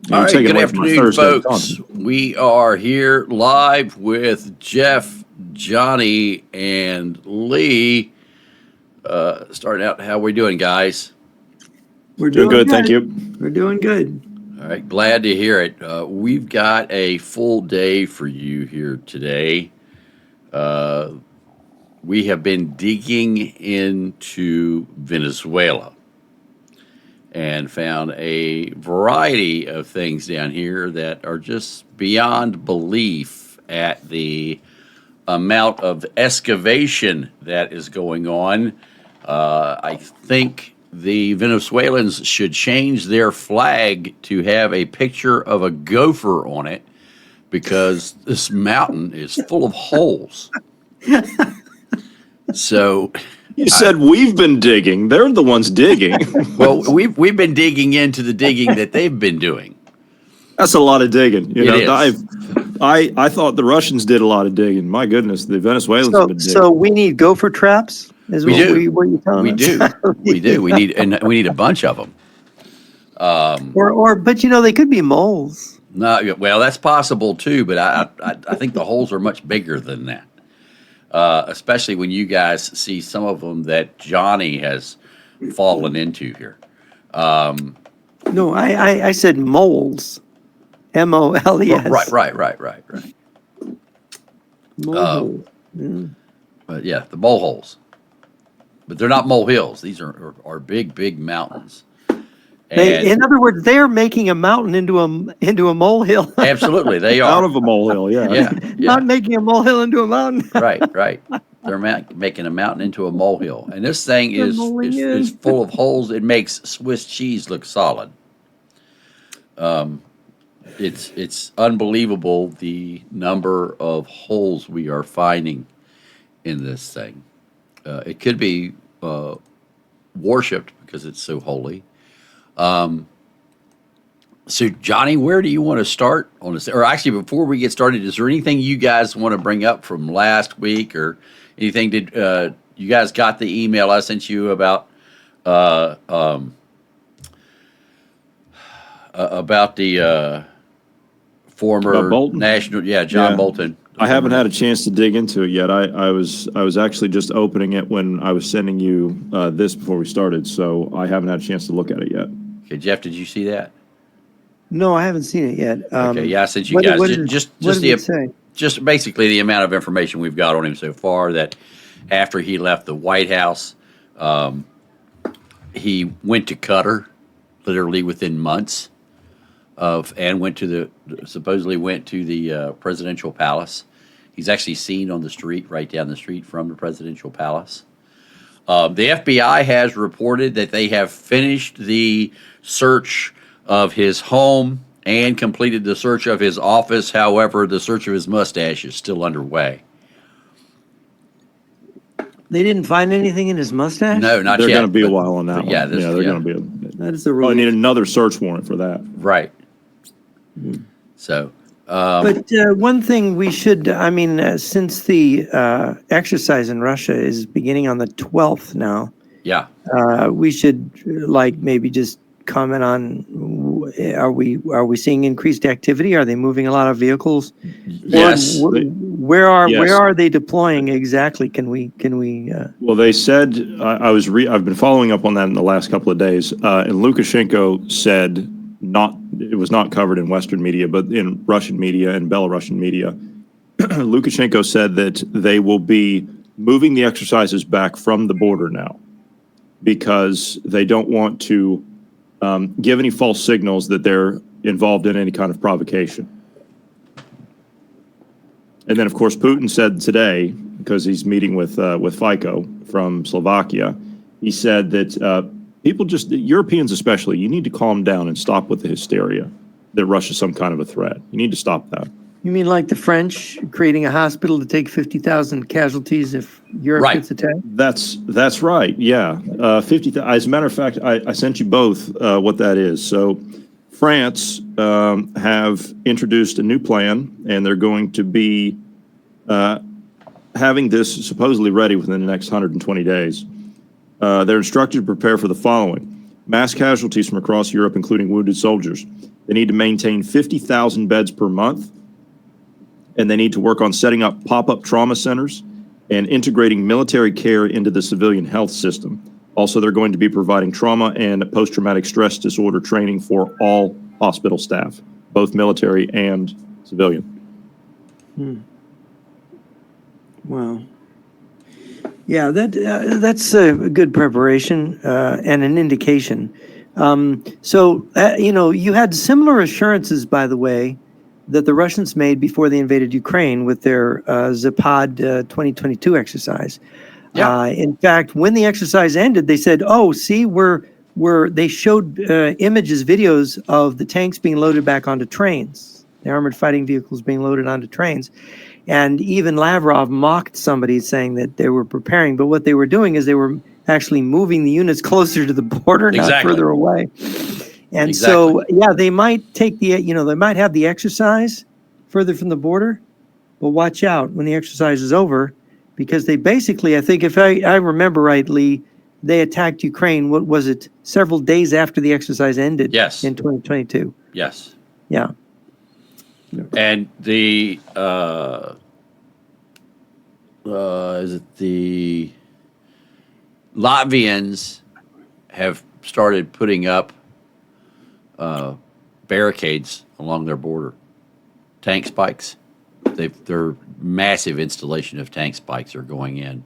All right, good afternoon, folks. We are here live with Jeff, Johnny, and Lee. Starting out, how we doing, guys? We're doing good, thank you. We're doing good. All right, glad to hear it. We've got a full day for you here today. We have been digging into Venezuela and found a variety of things down here that are just beyond belief at the amount of excavation that is going on. I think the Venezuelans should change their flag to have a picture of a gopher on it because this mountain is full of holes. So you said we've been digging. They're the ones digging. Well, we've been digging into the digging that they've been doing. That's a lot of digging. You It know, is. I thought the Russians did a lot of digging. My goodness, the Venezuelans have been digging. So we need gopher traps. Is We what do. what you're telling We us? do. We do. We need a bunch of them. But you know they could be moles. No, well, that's possible too, but I think the holes are much bigger than that. Especially when you guys see some of them that Johnny has fallen into here. No, I said moles. MOLES. Right. Mole. But yeah, the mole holes. But they're not molehills. These are big mountains. In other words, they're making a mountain into a molehill. Absolutely, they are. Out of a molehill, yeah. Yeah. Not making a molehill into a mountain. Right. They're making a mountain into a molehill, and this thing is full of holes. It makes Swiss cheese look solid. It's unbelievable the number of holes we are finding in this thing. It could be worshipped because it's so holy. So, Johnny, where do you want to start on this? Or actually, before we get started, is there anything you guys want to bring up from last week or anything? Did you guys got the email I sent you about the former Bolton? national, John Bolton? I haven't had a chance to dig into it yet. I was actually just opening it when I was sending you this before we started, so I haven't had a chance to look at it yet. Okay, Jeff, did you see that? No, I haven't seen it yet. Okay, yeah, I sent you guys what did it say? just basically the amount of information we've got on him so far. That after he left the White House, he went to Qatar, literally within months and supposedly went to the presidential palace. He's actually seen on the street, right down the street from the presidential palace. The FBI has reported that they have finished the search of his home and completed the search of his office. However, the search of his mustache is still underway. They didn't find anything in his mustache? No, not They're yet. going to be a while on that one. Yeah, they're going to be. That is the Probably rule. need another search warrant for that. Right. So, But one thing we should, since the exercise in Russia is beginning on the 12th now, yeah. we should maybe just comment on, are we seeing increased activity? Are they moving a lot of vehicles? Yes. Where are they deploying exactly? Can we? Well, they said I've been following up on that in the last couple of days, and Lukashenko said it was not covered in Western media, but in Russian media and Belarusian media, Lukashenko said that they will be moving the exercises back from the border now because they don't want to give any false signals that they're involved in any kind of provocation. And then, of course, Putin said today, because he's meeting with Fico from Slovakia, he said that Europeans especially, you need to calm down and stop with the hysteria that Russia's some kind of a threat. You need to stop that. You mean like the French creating a hospital to take 50,000 casualties if Europe gets attacked? That's right. Yeah, 50. As a matter of fact, I sent you both what that is. So, France have introduced a new plan, and they're going to be having this supposedly ready within the next 120 days. They're instructed to prepare for the following: mass casualties from across Europe, including wounded soldiers. They need to maintain 50,000 beds per month. And they need to work on setting up pop-up trauma centers and integrating military care into the civilian health system. Also, they're going to be providing trauma and post-traumatic stress disorder training for all hospital staff, both military and civilian. Wow. Yeah, that's a good preparation and an indication. You had similar assurances, by the way, that the Russians made before they invaded Ukraine with their Zapad 2022 exercise. Yeah. In fact, when the exercise ended, they said, "Oh, see, they showed images, videos of the tanks being loaded back onto trains, the armored fighting vehicles being loaded onto trains." And even Lavrov mocked somebody saying that they were preparing, but what they were doing is they were actually moving the units closer to the border, not Exactly. further away. And Exactly. so, yeah, they might they might have the exercise further from the border, but watch out when the exercise is over, because they basically, I think if I remember rightly, they attacked Ukraine, what was it, several days after the exercise ended. Yes. In 2022. Yes. Yeah. And the is it the Latvians have started putting up barricades along their border, tank spikes. Their massive installation of tank spikes are going in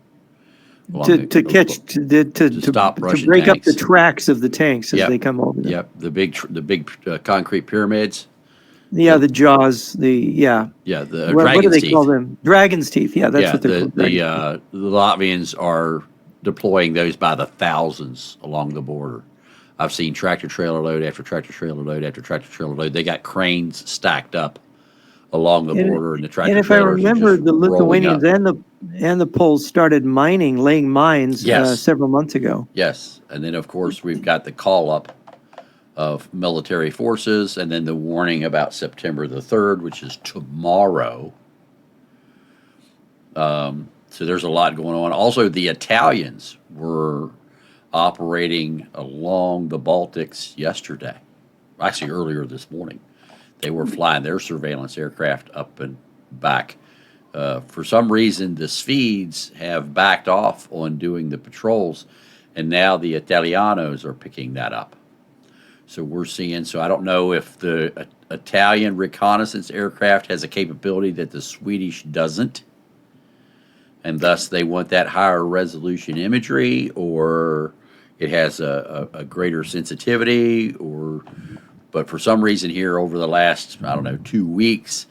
To stop Russian break tanks. up the tracks of the tanks as they come over there. Yep, the big concrete pyramids. Yeah, the jaws, the the what do dragon's they teeth. call them? Dragon's teeth. Yeah, that's what they're called. The Latvians are deploying those by the thousands along the border. I've seen tractor trailer load after tractor trailer load after tractor trailer load. They got cranes stacked up along the border, and the tractor and if I trailers remember, are just the rolling Lithuanians up. and the Poles started laying mines Yes. several months ago. Yes, and then of course we've got the call up of military forces, and then the warning about September the 3rd, which is tomorrow. So there's a lot going on. Also, the Italians were operating along the Baltics yesterday, actually earlier this morning. They were flying their surveillance aircraft up and back. For some reason, the Swedes have backed off on doing the patrols, and now the Italianos are picking that up. So we're seeing, I don't know if the Italian reconnaissance aircraft has a capability that the Swedish doesn't, and thus they want that higher resolution imagery, or it has a greater sensitivity, but for some reason here over the last, 2 weeks,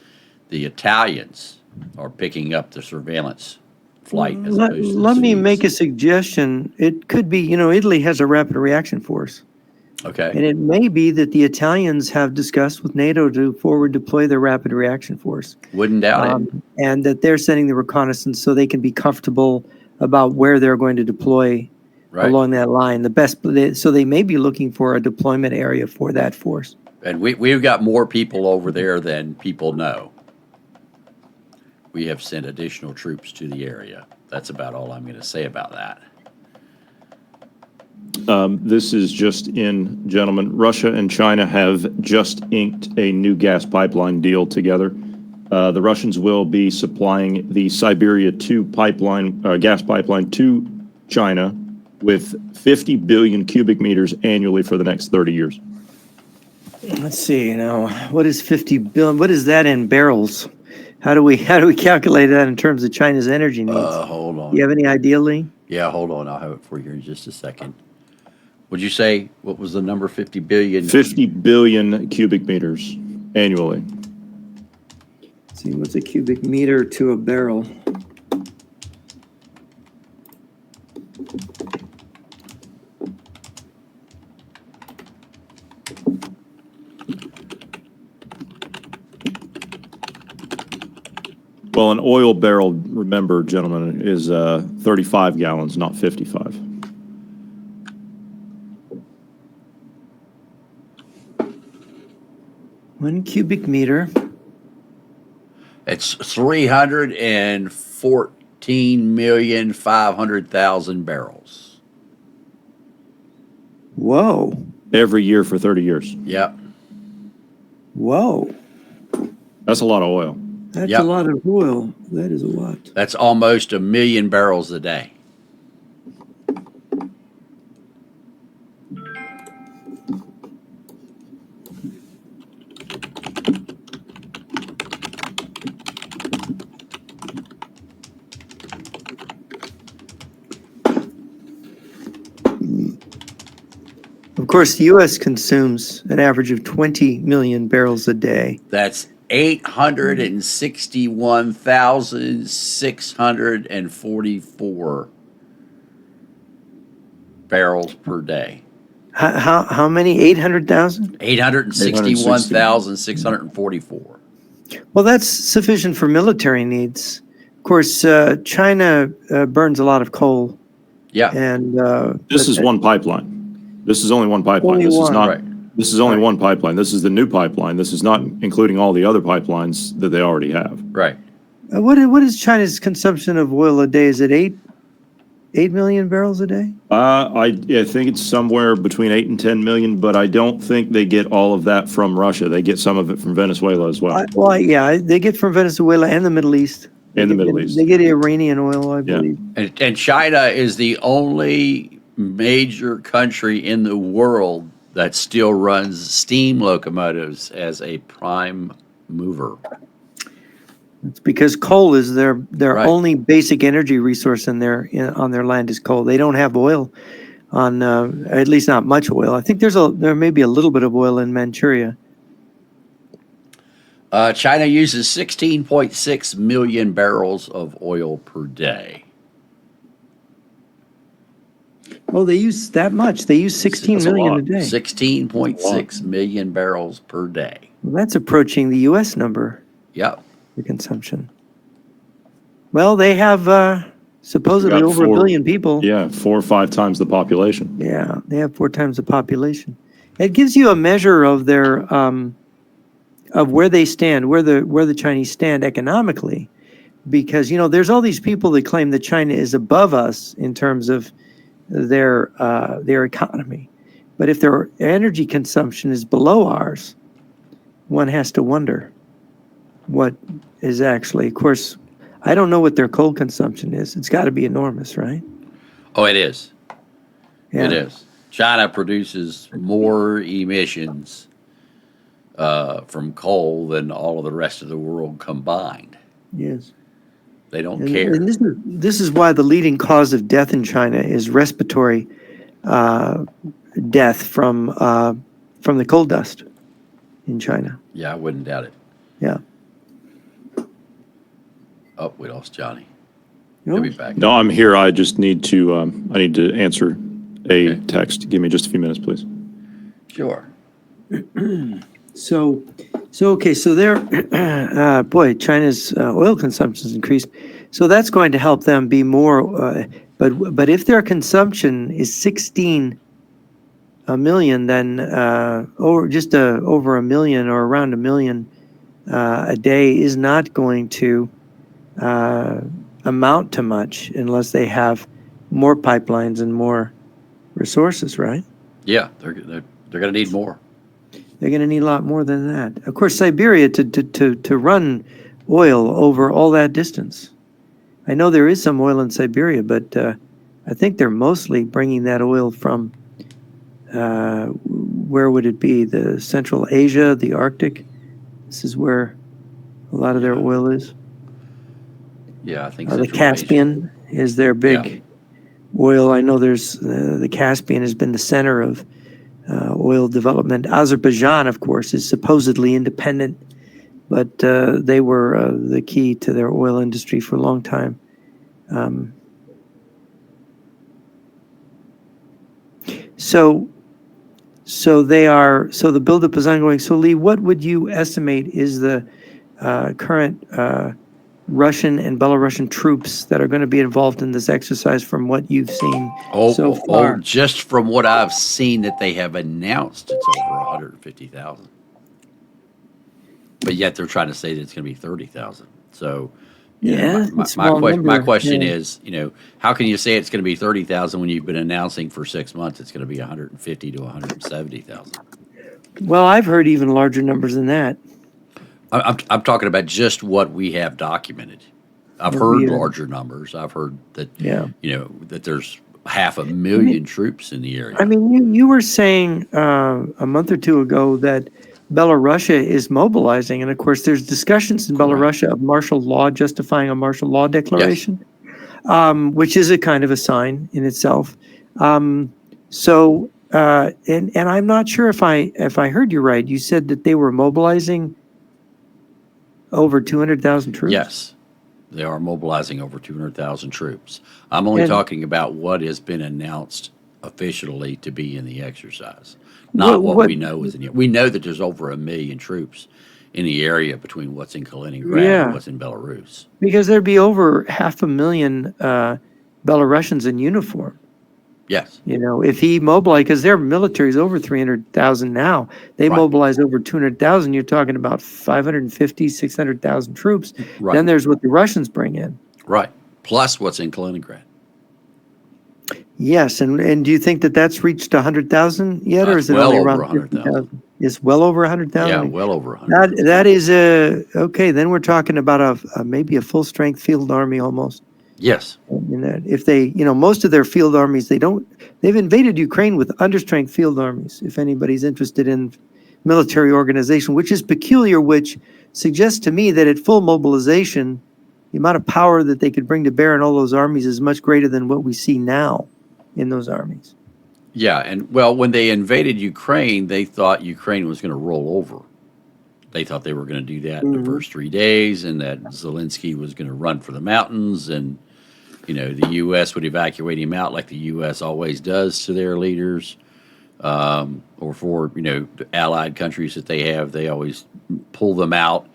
the Italians are picking up the surveillance flight as opposed to the Let me Swedes. make a suggestion. It could be, Italy has a rapid reaction force. Okay. And it may be that the Italians have discussed with NATO to forward deploy their rapid reaction force. Wouldn't doubt it. And that they're sending the reconnaissance so they can be comfortable about where they're going to deploy along that line. So they may be looking for a deployment area for that force. And we've got more people over there than people know. We have sent additional troops to the area. That's about all I'm going to say about that. This is just in, gentlemen. Russia and China have just inked a new gas pipeline deal together. The Russians will be supplying the Siberia 2 gas pipeline to China with 50 billion cubic meters annually for the next 30 years. Let's see, what is 50 billion? What is that in barrels? How do we calculate that in terms of China's energy needs? Hold on. Do you have any idea, Lee? Yeah, hold on. I'll have it for you here in just a second. Would you say, what was the number, 50 billion? 50 billion cubic meters annually. Let's see, what's a cubic meter to a barrel? Well, an oil barrel, remember, gentlemen, is 35 gallons, not 55. One cubic meter. It's 314,500,000 barrels. Whoa. Every year for 30 years. Yep. Whoa, That's a lot of oil. that's Yep. a lot of oil. That is a lot. That's almost 1 million barrels a day. Of course, the U.S. consumes an average of 20 million barrels a day. That's 861,644 barrels per day. How many? 800,000? 861,644. Well, that's sufficient for military needs. Of course, China burns a lot of coal, Yeah, and This is one pipeline. This is only one pipeline. Only This is one. not. Right. This is only Right. one pipeline. This is the new pipeline. This is not including all the other pipelines that they already have. right. what is China's consumption of oil a day? Is it 8 million barrels a day? I think it's somewhere between 8 and 10 million, but I don't think they get all of that from Russia. They get some of it from Venezuela as well. Yeah, they get from Venezuela and the Middle East. And the Middle East. They get Iranian oil, I believe. And China is the only major country in the world that still runs steam locomotives as a prime mover. It's because coal is their Right. only basic energy resource on their land is coal. They don't have oil on at least not much oil. I think there may be a little bit of oil in Manchuria. China uses 16.6 million barrels of oil per day. Oh, they use that much. They use 16 That's a million a lot. day. 16.6 million barrels per day. Well, that's approaching the U.S. number Yep. for consumption. Well, they have supposedly Got over a 4 billion people. Yeah, 4 or 5 times the population. Yeah, they have 4 times the population. It gives you a measure of their of where they stand, where the Chinese stand economically, because there's all these people that claim that China is above us in terms of their economy, but if their energy consumption is below ours, one has to wonder what is actually. Of course, I don't know what their coal consumption is. It's got to be enormous, right? Oh, it is. Yeah. It is. China produces more emissions from coal than all of the rest of the world combined. Yes. They don't And care. this is why the leading cause of death in China is respiratory death from the coal dust in China. Yeah, I wouldn't doubt it. Yeah. Oh, we lost Johnny. No? He'll be back. No, I'm here. I just need to. I need to answer a Okay. text. Give me just a few minutes, please. Sure. So there, boy, China's oil consumption's increased. So that's going to help them be more. But if their consumption is 16 million, then over a million or around a million a day is not going to amount to much unless they have more pipelines and more resources, right? Yeah, they're going to need more. They're going to need a lot more than that. Of course, Siberia to run oil over all that distance. I know there is some oil in Siberia, but I think they're mostly bringing that oil from where would it be? The Central Asia, the Arctic. This is where a lot of their oil is. Yeah, I think The Central Caspian is their big oil. I know there's the Caspian has been the center of oil development. Azerbaijan, of course, is supposedly independent, but they were the key to their oil industry for a long time. So the buildup is ongoing. So Lee, what would you estimate is the current Russian and Belarusian troops that are going to be involved in this exercise from what you've seen so far? Just from what I've seen that they have announced, it's over 150,000. But yet they're trying to say that it's going to be 30,000. So, my question is, how can you say it's going to be 30,000 when you've been announcing for 6 months it's going to be 150 to 170,000? Well, I've heard even larger numbers than that. I'm talking about just what we have documented. I've What heard we, larger numbers. I've heard that, yeah. that there's 500,000 troops in the area. I mean, you were saying a month or two ago that Belarusia is mobilizing, and of course, there's discussions in Correct. Belarusia of martial law, justifying a martial law declaration, which is a kind of a sign in itself. So, and I'm not sure if I heard you right. You said that they were mobilizing over 200,000 troops. Yes, they are mobilizing over 200,000 troops. I'm only And- talking about what has been announced officially to be in the exercise, not what we know is in it. We know that there's over 1 million troops in the area between what's in Kaliningrad Yeah. and what's in Belarus. Because there'd be over 500,000 Belarusians in uniform. Yes, If he mobilized, because their military is over 300,000 now, they Right. mobilize over 200,000, you're talking about 550, 600,000 troops. Right. Then there's what the Russians bring in. right. Plus what's in Kaliningrad. Yes, and do you think that that's reached 100,000 yet, or It's is it well only over around 100,000. 50,000? It's well over 100,000? Yeah, well over 100. That is okay, then we're talking about maybe a full-strength field army almost. Yes, In that, if they, most of their field armies, they've invaded Ukraine with understrength field armies, if anybody's interested in military organization, which is peculiar, which suggests to me that at full mobilization, the amount of power that they could bring to bear in all those armies is much greater than what we see now in those armies. yeah, and well, when they invaded Ukraine, they thought Ukraine was going to roll over. They thought they were going to do that in the first 3 days, and that Zelensky was going to run for the mountains, and the U.S. would evacuate him out like the U.S. always does to their leaders, or for the allied countries that they have. They always pull them out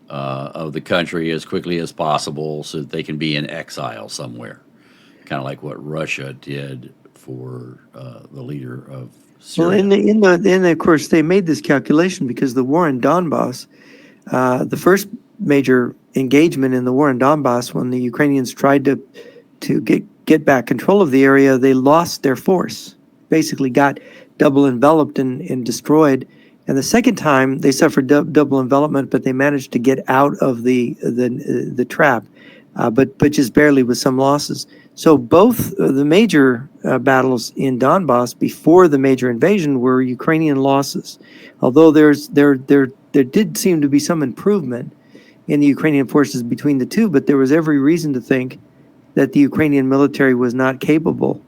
of the country as quickly as possible so that they can be in exile somewhere, kind of like what Russia did for the leader of Syria. Well, of course, they made this calculation because the war in Donbass, the first major engagement in the war in Donbass, when the Ukrainians tried to get back control of the area, they lost their force, basically got double enveloped and destroyed. And the second time, they suffered double envelopment, but they managed to get out of the trap, but just barely with some losses. So both the major battles in Donbass before the major invasion were Ukrainian losses, although there did seem to be some improvement in the Ukrainian forces between the two, but there was every reason to think that the Ukrainian military was not capable.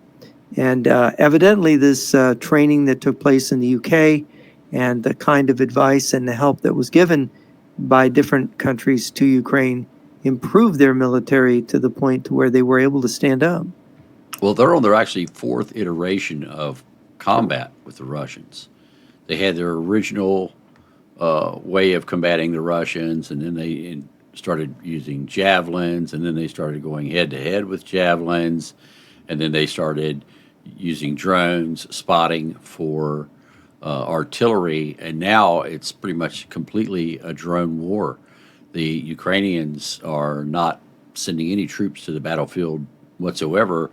And evidently this training that took place in the UK and the kind of advice and the help that was given by different countries to Ukraine improved their military to the point to where they were able to stand up. Well, they're on their actually fourth iteration of combat with the Russians. They had their original way of combating the Russians, and then they started using javelins, and then they started going head-to-head with javelins, and then they started using drones, spotting for artillery, and now it's pretty much completely a drone war. The Ukrainians are not sending any troops to the battlefield whatsoever,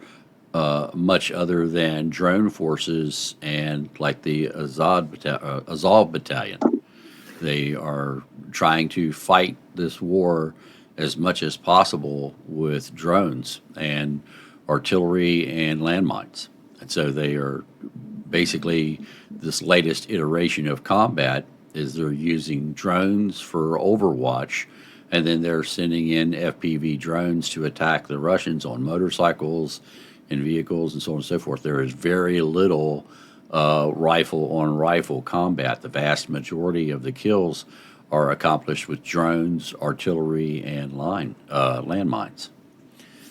much other than drone forces and like the Azov battalion. They are trying to fight this war as much as possible with drones and artillery and landmines. And so they are basically, this latest iteration of combat is they're using drones for overwatch, and then they're sending in FPV drones to attack the Russians on motorcycles and vehicles and so on and so forth. There is very little rifle-on-rifle combat. The vast majority of the kills are accomplished with drones, artillery, and landmines.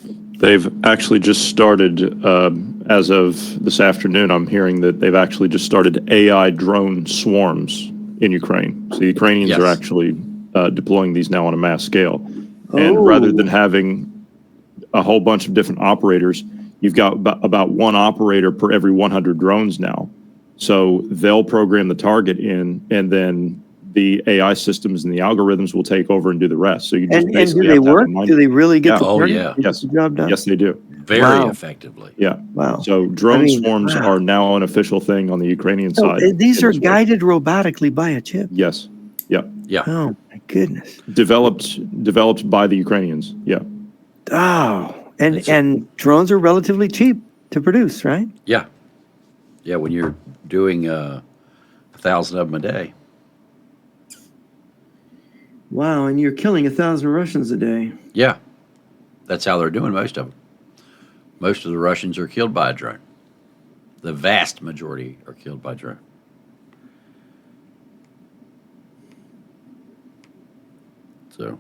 They've actually just started, as of this afternoon, I'm hearing that they've actually just started AI drone swarms in Ukraine. So the Ukrainians Yes. are actually deploying these now on a mass scale. And rather than having a whole bunch of different operators, you've got about one operator per every 100 drones now. So they'll program the target in, and then the AI systems and the algorithms will take over and do the rest. So you just And do basically they have to have a work? mind. Do they really get Yeah. the Oh, target? yeah. Get Yes. the job done? Yes, they do. Very Wow. effectively. Yeah. Wow. So drone I mean, swarms wow. are now an official thing on the Ukrainian So side. these in are this war. guided robotically by a chip. Yes. Yeah. Yeah. Oh my goodness. Developed by the Ukrainians. Yeah. Oh, It's a- and drones are relatively cheap to produce, right? Yeah. Yeah. When you're doing 1,000 of them a day. Wow, and you're killing 1,000 Russians a day. Yeah. That's how they're doing most of them. Most of the Russians are killed by a drone. The vast majority are killed by drone. So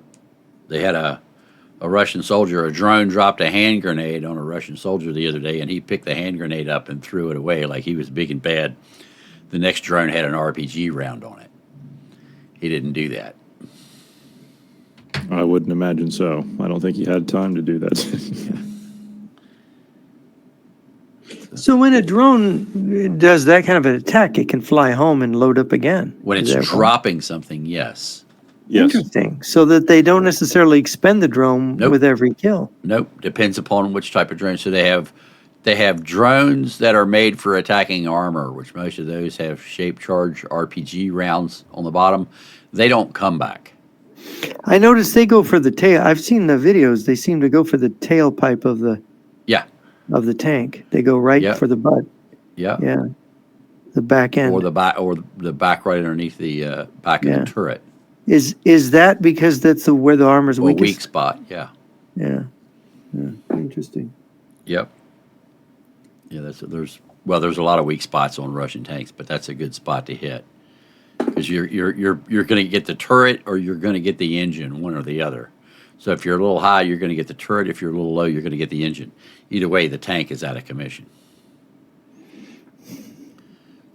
they had a Russian soldier, a drone dropped a hand grenade on a Russian soldier the other day, and he picked the hand grenade up and threw it away like he was big and bad. The next drone had an RPG round on it. He didn't do that. I wouldn't imagine so. I don't think he had time to do that. So when a drone does that kind of an attack, it can fly home and load up again. When Is it's that right? dropping something, yes. Yes. Interesting. So that they don't necessarily expend the drone Nope. with every kill. Nope. Depends upon which type of drone. So they have drones that are made for attacking armor, which most of those have shape charge RPG rounds on the bottom. They don't come back. I noticed they go for the tail. I've seen the videos. They seem to go for the tailpipe of the Yeah. tank. They go right Yeah. for the butt. Yeah. Yeah. The back end. Or the back right underneath the back Yeah. of the turret. Is that because that's where the armor's Or weakest? weak spot. Yeah. Yeah. Yeah. Interesting. Yep. Yeah, there's a lot of weak spots on Russian tanks, but that's a good spot to hit because you're going to get the turret or you're going to get the engine, one or the other. So if you're a little high, you're going to get the turret. If you're a little low, you're going to get the engine. Either way, the tank is out of commission.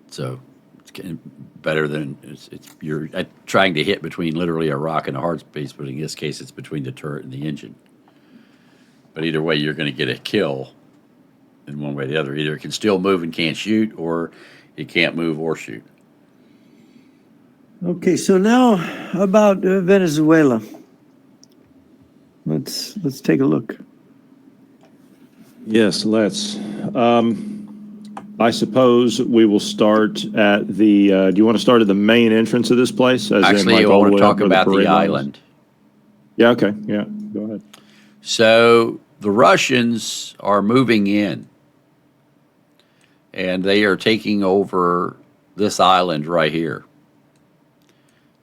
So it's getting better than you're trying to hit between literally a rock and a hard space, but in this case, it's between the turret and the engine. But either way, you're going to get a kill in one way or the other. Either it can still move and can't shoot, or it can't move or shoot. Okay, so now about Venezuela. Let's take a look. Yes, let's. I suppose we will start at the. Do you want to start at the main entrance of this place? As in, Actually, like, I all want the to way up talk where about the parade line is? island. Yeah. Okay. Yeah. Go ahead. So the Russians are moving in, and they are taking over this island right here.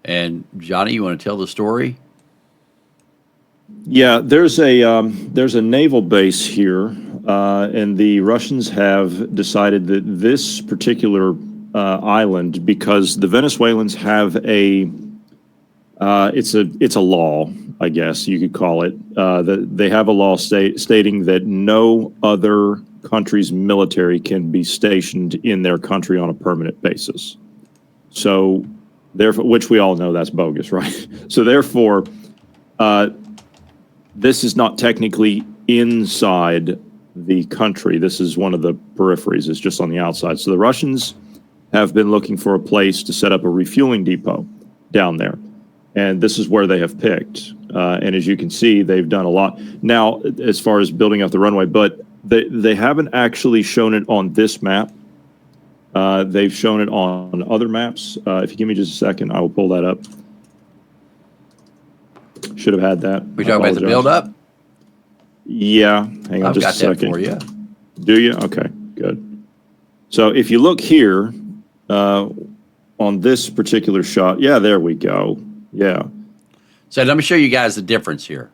And Johnny, you want to tell the story? Yeah, there's a naval base here, and the Russians have decided that this particular island, because the Venezuelans have it's a law, I guess you could call it, that they have a law stating that no other country's military can be stationed in their country on a permanent basis. So, therefore, which we all know that's bogus, right? So therefore, this is not technically inside the country. This is one of the peripheries. It's just on the outside. So the Russians have been looking for a place to set up a refueling depot down there. And this is where they have picked. And as you can see, they've done a lot. Now, as far as building up the runway, but they haven't actually shown it on this map. They've shown it on other maps. If you give me just a second, I will pull that up. Should have had that. We talking about the build up? Yeah, hang on I've just got a second. that for you. Do you? Okay, good. So if you look here on this particular shot, yeah, there we go. Yeah. So let me show you guys the difference here.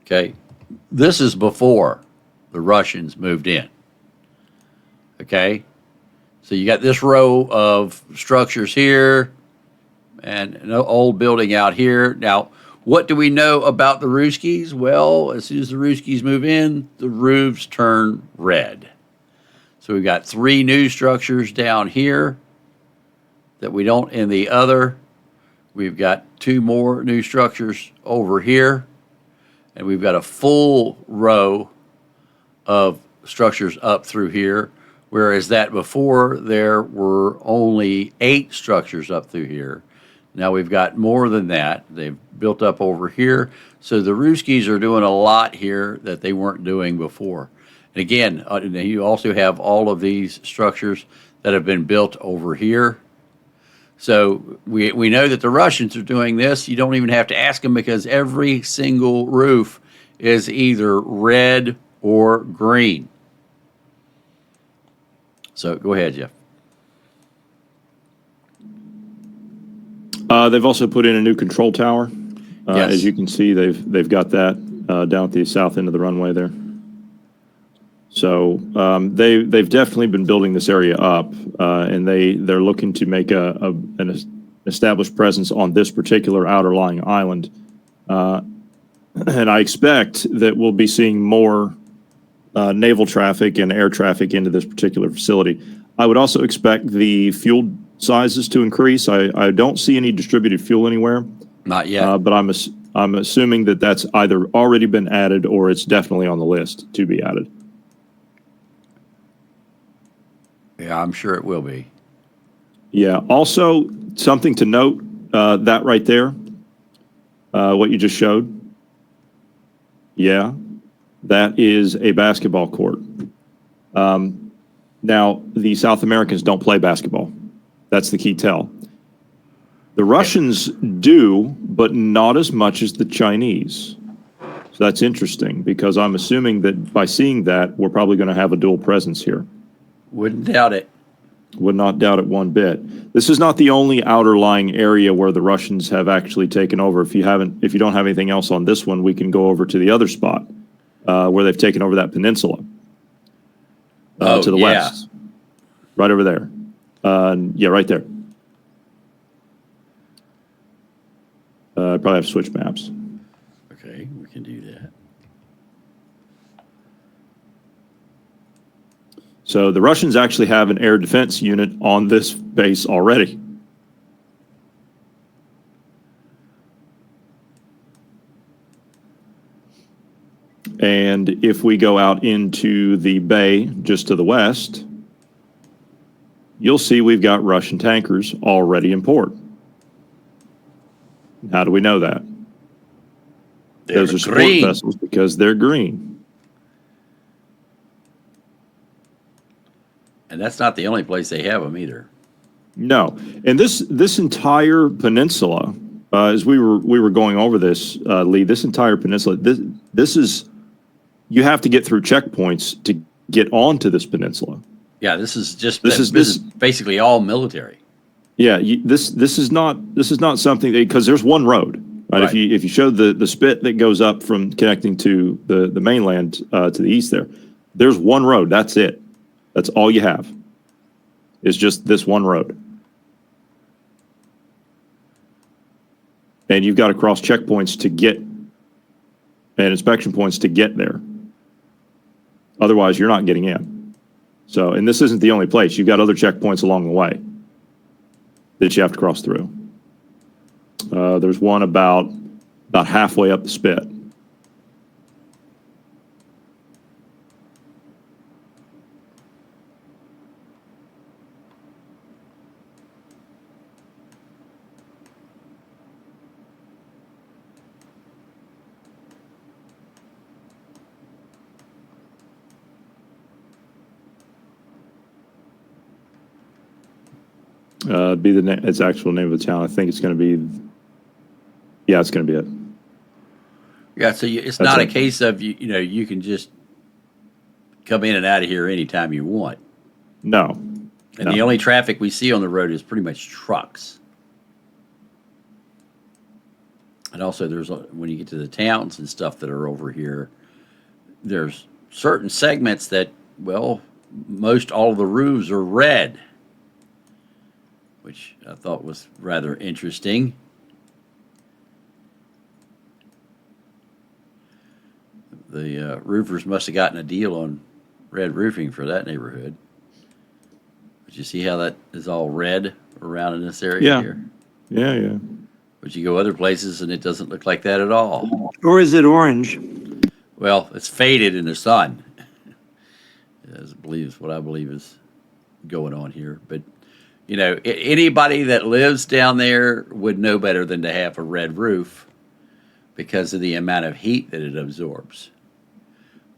Okay. This is before the Russians moved in. Okay. So you got this row of structures here and an old building out here. Now, what do we know about the Ruskies? Well, as soon as the Ruskies move in, the roofs turn red. So we've got 3 new structures down here that we don't in the other. We've got 2 more new structures over here. And we've got a full row of structures up through here. Whereas that before, there were only 8 structures up through here. Now we've got more than that. They've built up over here. So the Ruskies are doing a lot here that they weren't doing before. And again, you also have all of these structures that have been built over here. So we know that the Russians are doing this. You don't even have to ask them because every single roof is either red or green. So go ahead, Jeff. They've also put in a new control tower. Yes. As you can see, they've got that down at the south end of the runway there. So they've definitely been building this area up, and they're looking to make an established presence on this particular outer lying island. And I expect that we'll be seeing more naval traffic and air traffic into this particular facility. I would also expect the fuel sizes to increase. I don't see any distributed fuel anywhere. Not yet. But I'm assuming that that's either already been added or it's definitely on the list to be added. Yeah, I'm sure it will be. Yeah. Also, something to note, that right there, what you just showed. Yeah, that is a basketball court. Now, the South Americans don't play basketball. That's the key tell. The Russians do, but not as much as the Chinese. So that's interesting because I'm assuming that by seeing that, we're probably going to have a dual presence here. Wouldn't doubt it. Would not doubt it one bit. This is not the only outer lying area where the Russians have actually taken over. If you don't have anything else on this one, we can go over to the other spot where they've taken over that peninsula to the west, right over there. Yeah, right there. Probably have to switch maps. Okay, we can do that. So the Russians actually have an air defense unit on this base already. And if we go out into the bay just to the west, you'll see we've got Russian tankers already in port. How do we know that? Those are support green. vessels because they're green. And that's not the only place they have them either. No, and this entire peninsula, as we were going over this, Lee, this entire peninsula, this is, you have to get through checkpoints to get onto this peninsula. Yeah, this is basically all military. Yeah, this is not something because there's one road, right? Right. If you show the spit that goes up from connecting to the mainland to the east there's one road. That's it. That's all you have. It's just this one road. And you've got to cross checkpoints to get, and inspection points to get there. Otherwise, you're not getting in. So, and this isn't the only place. You've got other checkpoints along the way that you have to cross through. There's one about halfway up the spit. Be its actual name of the town. I think it's going to be. Yeah, it's going to be it. Yeah, so it's not a case of you can just come in and out of here anytime you want. No. And the only traffic we see on the road is pretty much trucks. And also, when you get to the towns and stuff that are over here, there's certain segments that, well, most all of the roofs are red, which I thought was rather interesting. The roofers must have gotten a deal on red roofing for that neighborhood. But you see how that is all red around in this area here? Yeah. But you go other places and it doesn't look like that at all. Or is it orange? Well, it's faded in the sun. Is what I believe is going on here. But Anybody that lives down there would know better than to have a red roof because of the amount of heat that it absorbs.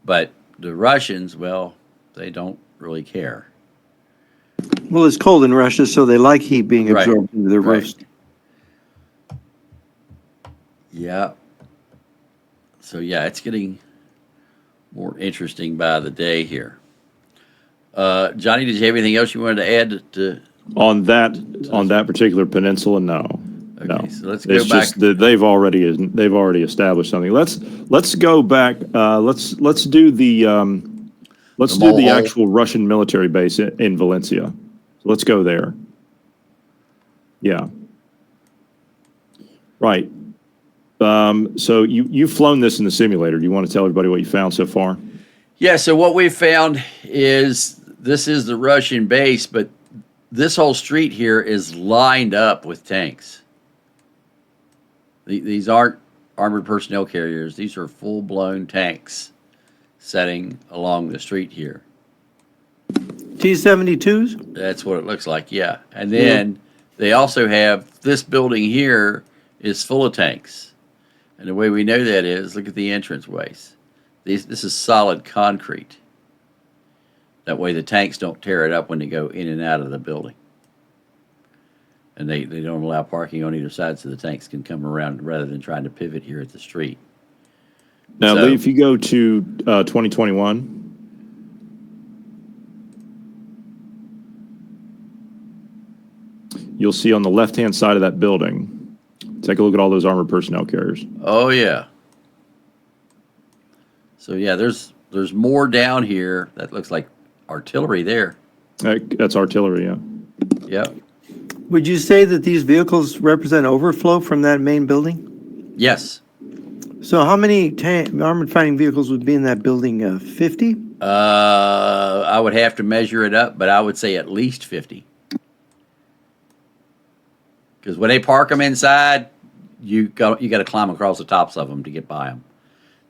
But the Russians, well, they don't really care. Well, it's cold in Russia, so they like heat being Right, absorbed into their right. roofs. Yeah. So yeah, it's getting more interesting by the day here. Johnny, did you have anything else you wanted to add to? On that particular peninsula, no. Okay, No. so let's go It's back. just that they've already established something. Let's go back. Let's do the mole hole. actual Russian military base in Valencia. So let's go there. Yeah. Right. So you've flown this in the simulator. Do you want to tell everybody what you found so far? Yeah, so what we found is this is the Russian base, but this whole street here is lined up with tanks. These aren't armored personnel carriers. These are full-blown tanks setting along the street here. T-72s? That's what it looks like, yeah. And then they also have this building here is full of tanks. And the way we know that is, look at the entranceways. This is solid concrete. That way the tanks don't tear it up when they go in and out of the building. And they don't allow parking on either side so the tanks can come around rather than trying to pivot here at the street. Now, So- if you go to 2021, you'll see on the left-hand side of that building, take a look at all those armored personnel carriers. Oh, yeah. So, yeah, there's more down here. That looks like artillery there. That's artillery, yeah. Yep. Would you say that these vehicles represent overflow from that main building? Yes. So how many armored fighting vehicles would be in that building? 50? I would have to measure it up, but I would say at least 50. Because when they park them inside, you got to climb across the tops of them to get by them.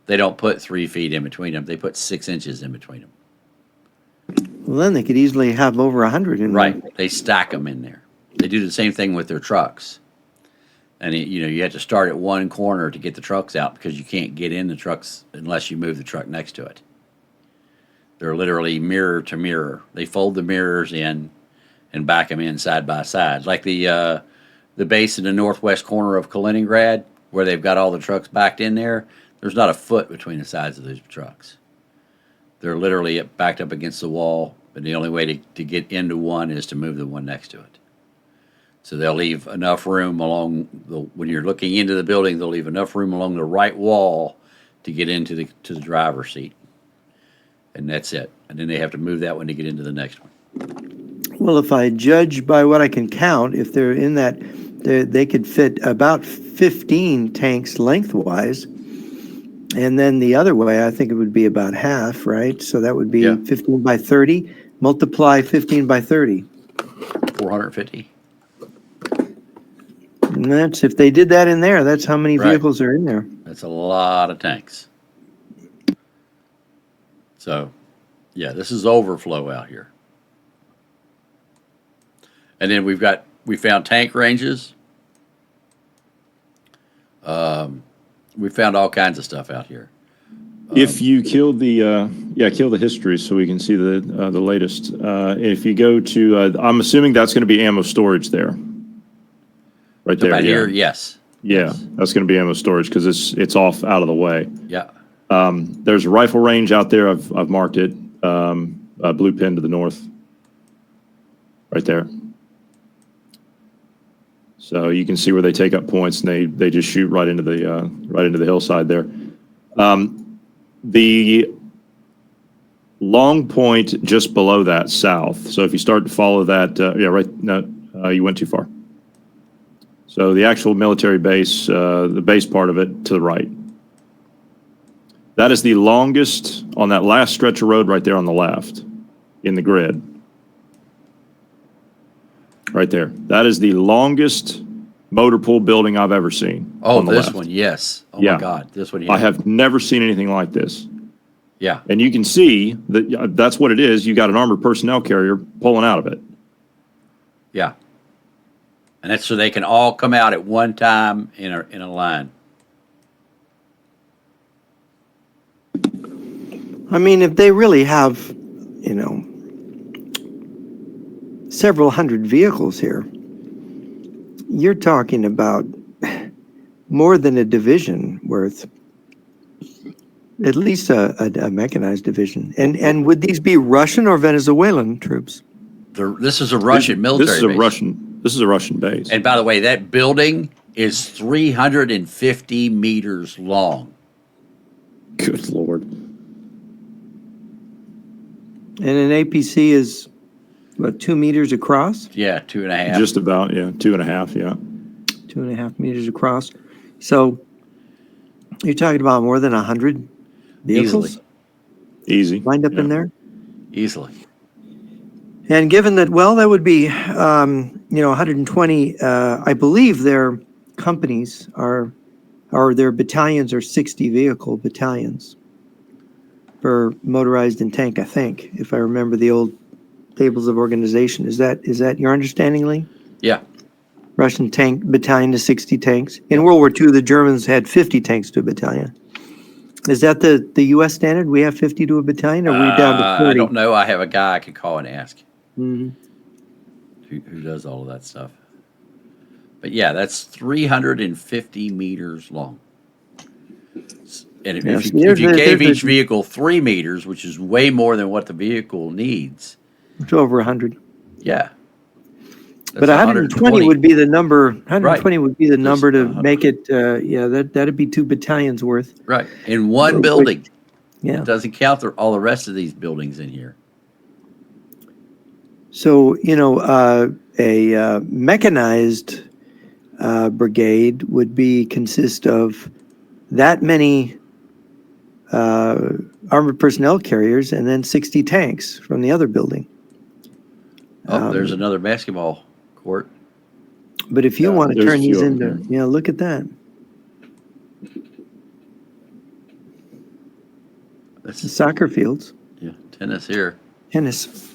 They don't put 3 feet in between them. They put 6 inches in between them. Well, then they could easily have over 100 in Right. there. They stack them in there. They do the same thing with their trucks. And, you have to start at one corner to get the trucks out because you can't get in the trucks unless you move the truck next to it. They're literally mirror to mirror. They fold the mirrors in and back them in side by side. Like the base in the northwest corner of Kaliningrad, where they've got all the trucks backed in there, there's not a foot between the sides of those trucks. They're literally backed up against the wall, and the only way to get into one is to move the one next to it. So they'll leave enough room when you're looking into the building, they'll leave enough room along the right wall to get into the driver's seat. And that's it. And then they have to move that one to get into the next one. Well, if I judge by what I can count, if they're in that, they could fit about 15 tanks lengthwise. And then the other way, I think it would be about half, right? So that would be 15 by 30. Multiply 15 by 30. 450. And that's, if they did that in there, that's how many Right. vehicles are in there. That's a lot of tanks. So, yeah, this is overflow out here. And then we found tank ranges. We found all kinds of stuff out here. If you kill the kill the history so we can see the latest. If you go to, I'm assuming that's going to be ammo storage there. Right there. Right yeah. here, yes. Yeah, Yes. that's going to be ammo storage because it's off out of the way. Yeah. There's a rifle range out there. I've marked it. A blue pin to the north. Right there. So you can see where they take up points and they just shoot right into the hillside there. The long point just below that south. So if you start to follow that, you went too far. So the actual military base, the base part of it to the right. That is the longest on that last stretch of road right there on the left in the grid. Right there. That is the longest motor pool building I've ever seen. Oh, on the this left. one, yes. Oh Yeah. my God, this one here. I have never seen anything like this. Yeah. And you can see that that's what it is. You got an armored personnel carrier pulling out of it. Yeah. And that's so they can all come out at one time in a line. I mean, if they really have, you know, several hundred vehicles here, you're talking about more than a division worth, at least a mechanized division. And would these be Russian or Venezuelan troops? This is a Russian military base. This is a Russian base. And by the way, that building is 350 meters long. Good Lord. And an APC is, what, 2 meters across? Yeah, 2.5. Just about, yeah. 2.5, yeah. 2.5 meters across. So you're talking about more than 100 vehicles Easy. lined up yeah. in there? Easily. And given that, well, that would be, 120, I believe their companies are, or their battalions are 60 vehicle battalions for motorized and tank, I think, if I remember the old tables of organization. Is that your understanding, Lee? Yeah. Russian tank battalion to 60 tanks. In World War II, the Germans had 50 tanks to a battalion. Is that the U.S. standard? We have 50 to a battalion, or are we down to 40? I don't know. I have a guy I could call and ask Mhm. who does all of that stuff. But yeah, that's 350 meters long. And if, Yeah, if so you, if you gave there's each vehicle 3 meters, which is way more than what the vehicle needs, It's over 100. yeah. But 120 would be the number. 120 would be the number to make it. That'd be 2 battalions worth. Right, in one building. Yeah. It doesn't count all the rest of these buildings in here. So a mechanized brigade would consist of that many armored personnel carriers and then 60 tanks from the other building. Oh, there's another basketball court. But if you want to turn these into, look at that. That's The soccer fields. Yeah, tennis here. Tennis.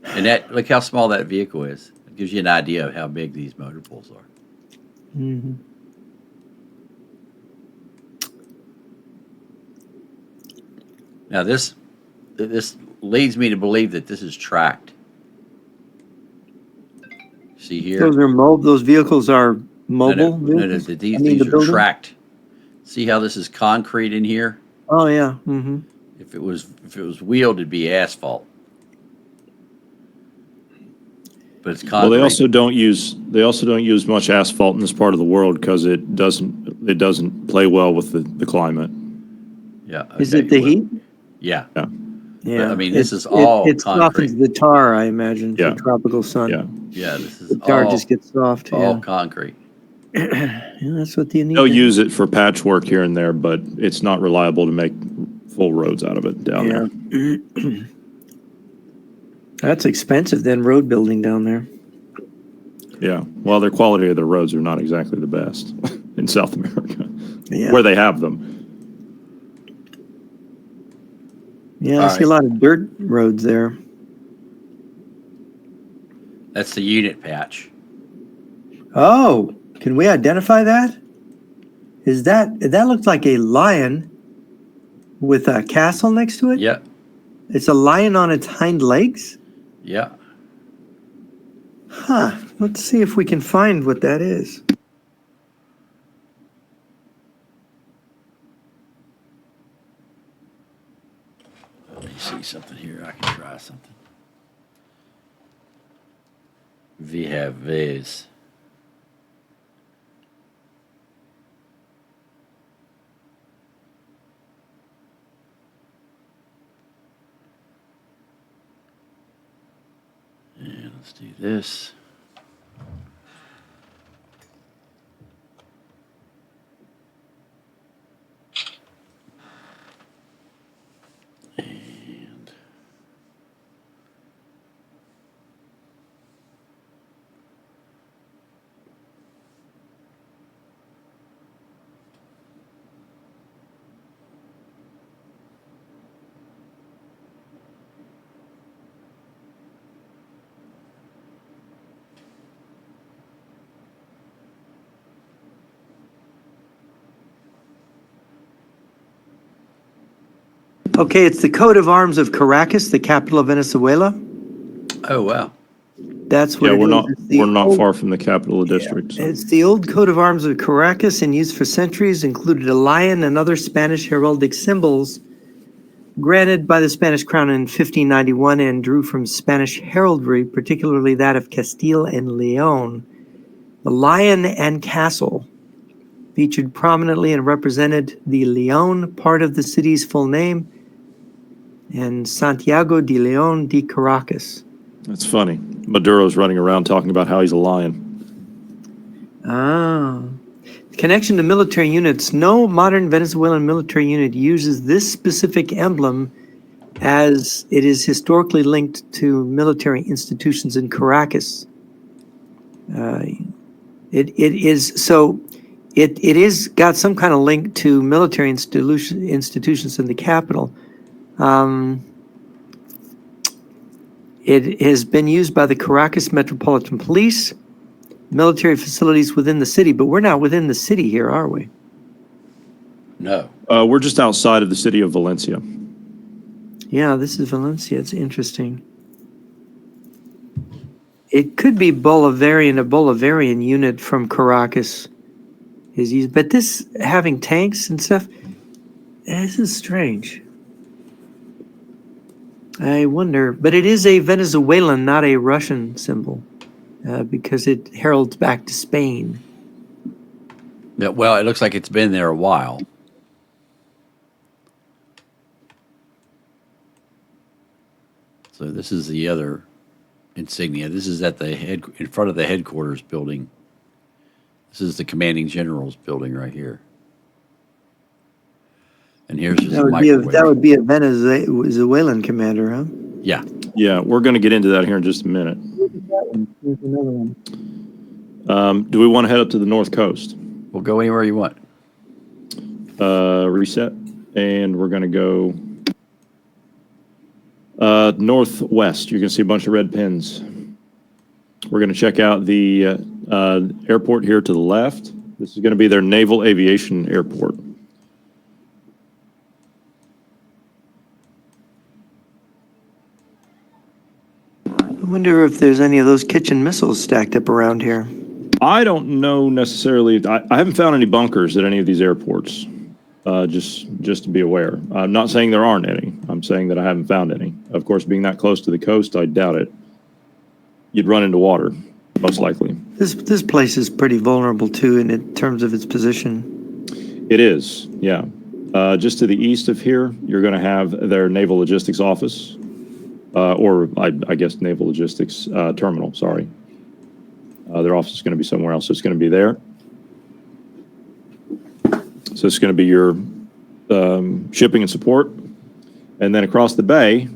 And look how small that vehicle is. It gives you an idea of how big these motor pools are. Mm-hmm. Now this leads me to believe that this is tracked. See here? Those vehicles are mobile. No, these are tracked. See how this is concrete in here? Oh yeah. Mm-hmm. If it was wheeled, it'd be asphalt. But it's concrete. Well, they also don't use much asphalt in this part of the world because it doesn't play well with the climate. Yeah. Okay. Is it the heat? Yeah. Yeah. Yeah. But, I mean, this is all it concrete. softens the tar, I imagine, for tropical sun. Yeah. Yeah. This is the tar just gets soft. All concrete. Yeah, that's what you need. They'll use it for patchwork here and there, but it's not reliable to make full roads out of it down there. That's expensive then, road building down there. Yeah. Well, their quality of their roads are not exactly the best in South America, where they have them. Yeah, I see a lot of dirt roads there. That's the unit patch. Oh, can we identify that? That looks like a lion with a castle next to it? Yeah. It's a lion on its hind legs? Yeah. Huh. Let's see if we can find what that is. Let me see something here. I can try something. We have this. And let's do this. And Okay, it's the coat of arms of Caracas, the capital of Venezuela. Oh, wow. That's what Yeah, it we're is. not It's the we're not old- far from the capital district. So. It's the old coat of arms of Caracas and used for centuries, included a lion and other Spanish heraldic symbols granted by the Spanish crown in 1591 and drew from Spanish heraldry, particularly that of Castile and Leon. The lion and castle featured prominently and represented the Leon part of the city's full name and Santiago de Leon de Caracas. That's funny. Maduro's running around talking about how he's a lion. Ah. Connection to military units. No modern Venezuelan military unit uses this specific emblem as it is historically linked to military institutions in Caracas. It is got some kind of link to military institutions in the capital. It has been used by the Caracas Metropolitan Police, military facilities within the city, but we're not within the city here, are we? No. We're just outside of the city of Valencia. Yeah, this is Valencia. It's interesting. It could be Bolivarian. A Bolivarian unit from Caracas is used, but this having tanks and stuff, this is strange. I wonder, but it is a Venezuelan, not a Russian symbol, because it heralds back to Spain. Yeah, well, it looks like it's been there a while. So this is the other insignia. This is at the in front of the headquarters building. This is the commanding general's building right here. And here's his microwave. That would be a Venezuelan commander, huh? Yeah. Yeah, we're going to get into that here in just a minute. Here's another one. Do we want to head up to the north coast? We'll go anywhere you want. Reset, and we're going to go northwest. You can see a bunch of red pins. We're going to check out the airport here to the left. This is going to be their Naval Aviation Airport. I wonder if there's any of those kitchen missiles stacked up around here. I don't know necessarily. I haven't found any bunkers at any of these airports. Just to be aware. I'm not saying there aren't any. I'm saying that I haven't found any. Of course, being that close to the coast, I doubt it. You'd run into water, most likely. This place is pretty vulnerable too, in terms of its position. It is, yeah. Just to the east of here, you're going to have their Naval Logistics Office, or I guess Naval Logistics Terminal. Sorry. Their office is going to be somewhere else. So it's going to be there. So it's going to be your shipping and support. And then across the bay,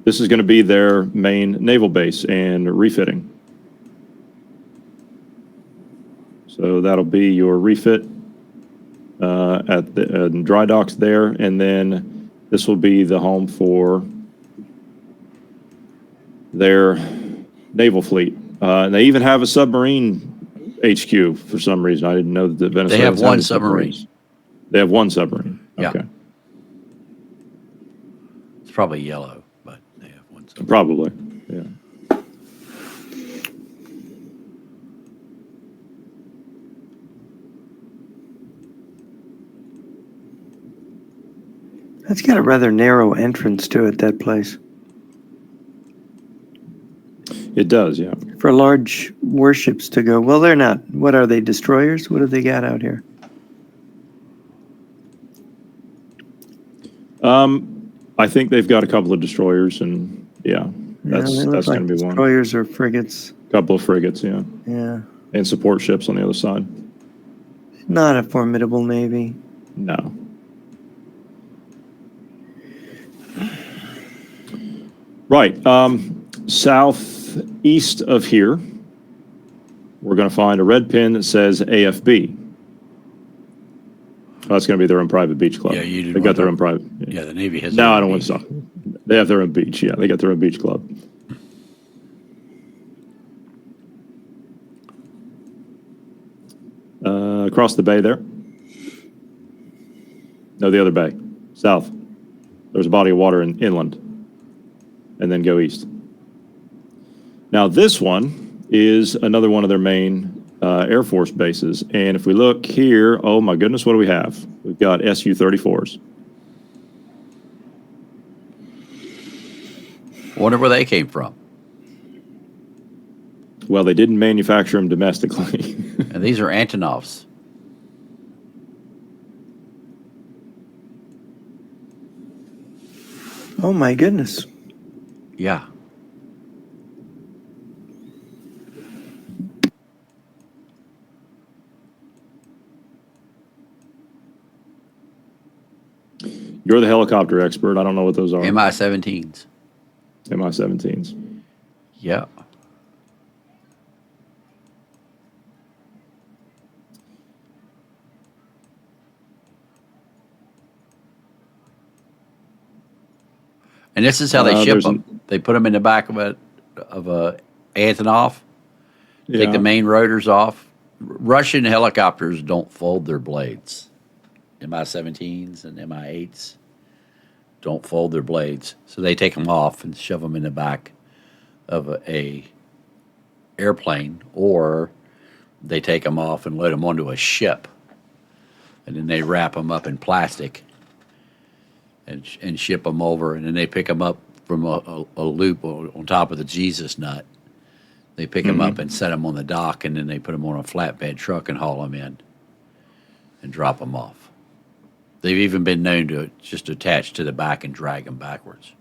this is going to be their main naval base and refitting. So that'll be your refit at the dry docks there. And then this will be the home for their naval fleet. And they even have a submarine HQ for some reason. I didn't know that Venezuela. They have one submarine. They have one submarine. Yeah. Okay. It's probably yellow, but they have one submarine. Probably. Yeah. That's got a rather narrow entrance to it, that place. It does, yeah. For large warships to go. Well, they're not. What are they, destroyers? What have they got out here? I think they've got a couple of destroyers, and yeah, that's they look like going to be one. destroyers or frigates. Couple of frigates, yeah, Yeah. and support ships on the other side. Not a formidable navy. No. Right. Southeast of here, we're going to find a red pin that says AFB. Oh, that's going to be their own private beach club. Yeah, you They got their own private. Yeah, the Navy has. No, their I own don't want beach. to talk. They have their own beach. Yeah, they got their own beach club. Across the bay there. No, the other bay. South. There's a body of water inland, and then go east. Now this one is another one of their main Air Force bases. And if we look here, oh my goodness, what do we have? We've got Su-34s. Wonder where they came from. Well, they didn't manufacture them domestically. And these are Antonovs. Oh my goodness. Yeah. You're the helicopter expert. I don't know what those are. Mi-17s. Mi-17s. Yeah. And this is how they ship them. They put them in the back of a Antonov. Take the main rotors off. Russian helicopters don't fold their blades. Mi-17s and Mi-8s don't fold their blades, so they take them off and shove them in the back of a airplane, or they take them off and load them onto a ship, and then they wrap them up in plastic and ship them over, and then they pick them up from a loop on top of the Jesus nut. They pick them up and set them on the dock, and then they put them on a flatbed truck and haul them in and drop them off. They've even been known to just attach to the back and drag them backwards.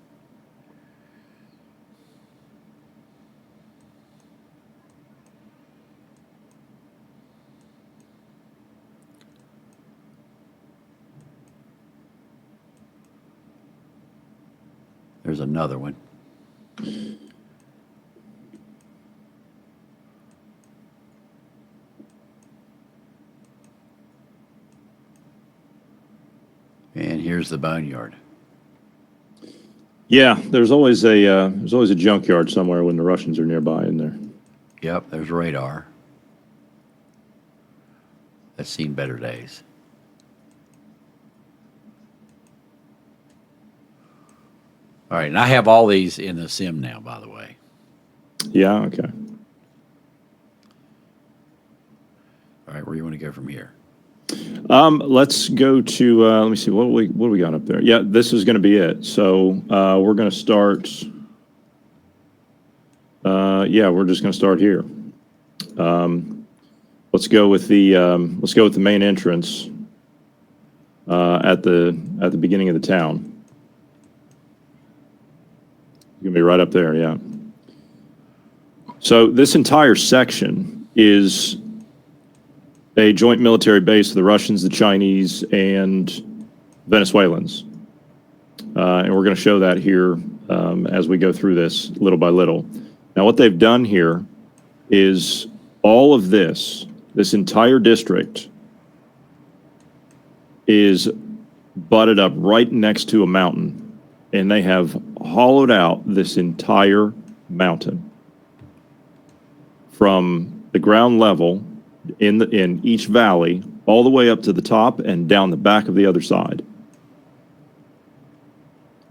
There's another one. And here's the boneyard. Yeah, there's always a junkyard somewhere when the Russians are nearby in there. Yep, there's radar. That's seen better days. All right, and I have all these in the sim now, by the way. Yeah, okay. All right, where do you want to go from here? Let's go to, let me see, what do we got up there? Yeah, this is going to be it. So we're going to start, we're just going to start here. Let's go with the main entrance at the beginning of the town. It's going to be right up there, yeah. So this entire section is a joint military base of the Russians, the Chinese, and Venezuelans. And we're going to show that here as we go through this little by little. Now, what they've done here is all of this entire district is butted up right next to a mountain. And they have hollowed out this entire mountain from the ground level in each valley all the way up to the top and down the back of the other side.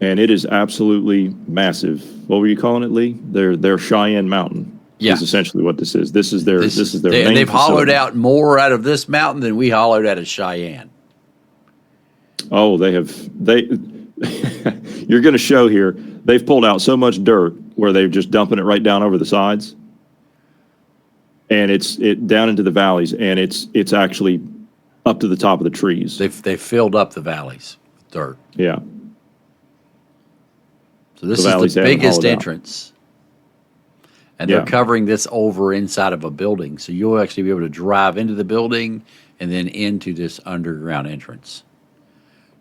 And it is absolutely massive. What were you calling it, Lee? Their Cheyenne Mountain. Yeah. Is essentially what this is. This is their main and they've facility. hollowed out more out of this mountain than we hollowed out of Cheyenne. Oh, you're going to show here, they've pulled out so much dirt where they're just dumping it right down over the sides. And it's down into the valleys, and it's actually up to the top of the trees. They've filled up the valleys with dirt. Yeah. So this is the biggest entrance. And they're covering this over inside of a building. So you'll actually be able to drive into the building and then into this underground entrance,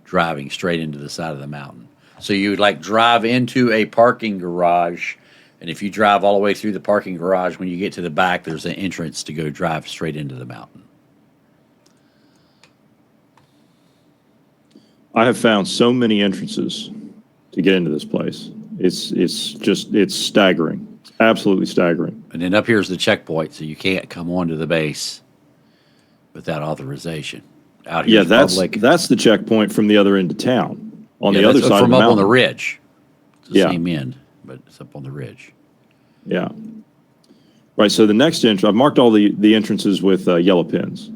driving straight into the side of the mountain. So you would like drive into a parking garage, and if you drive all the way through the parking garage, when you get to the back, there's an entrance to go drive straight into the mountain. I have found so many entrances to get into this place. It's staggering. Absolutely staggering. And then up here's the checkpoint, so you can't come onto the base without authorization. Out here, that's the checkpoint from the other end of town. On Yeah, the other that's side of from the up on mountain. the ridge. It's the Yeah. same end, but it's up on the ridge. Yeah. Right. So the next entrance, I've marked all the entrances with yellow pins.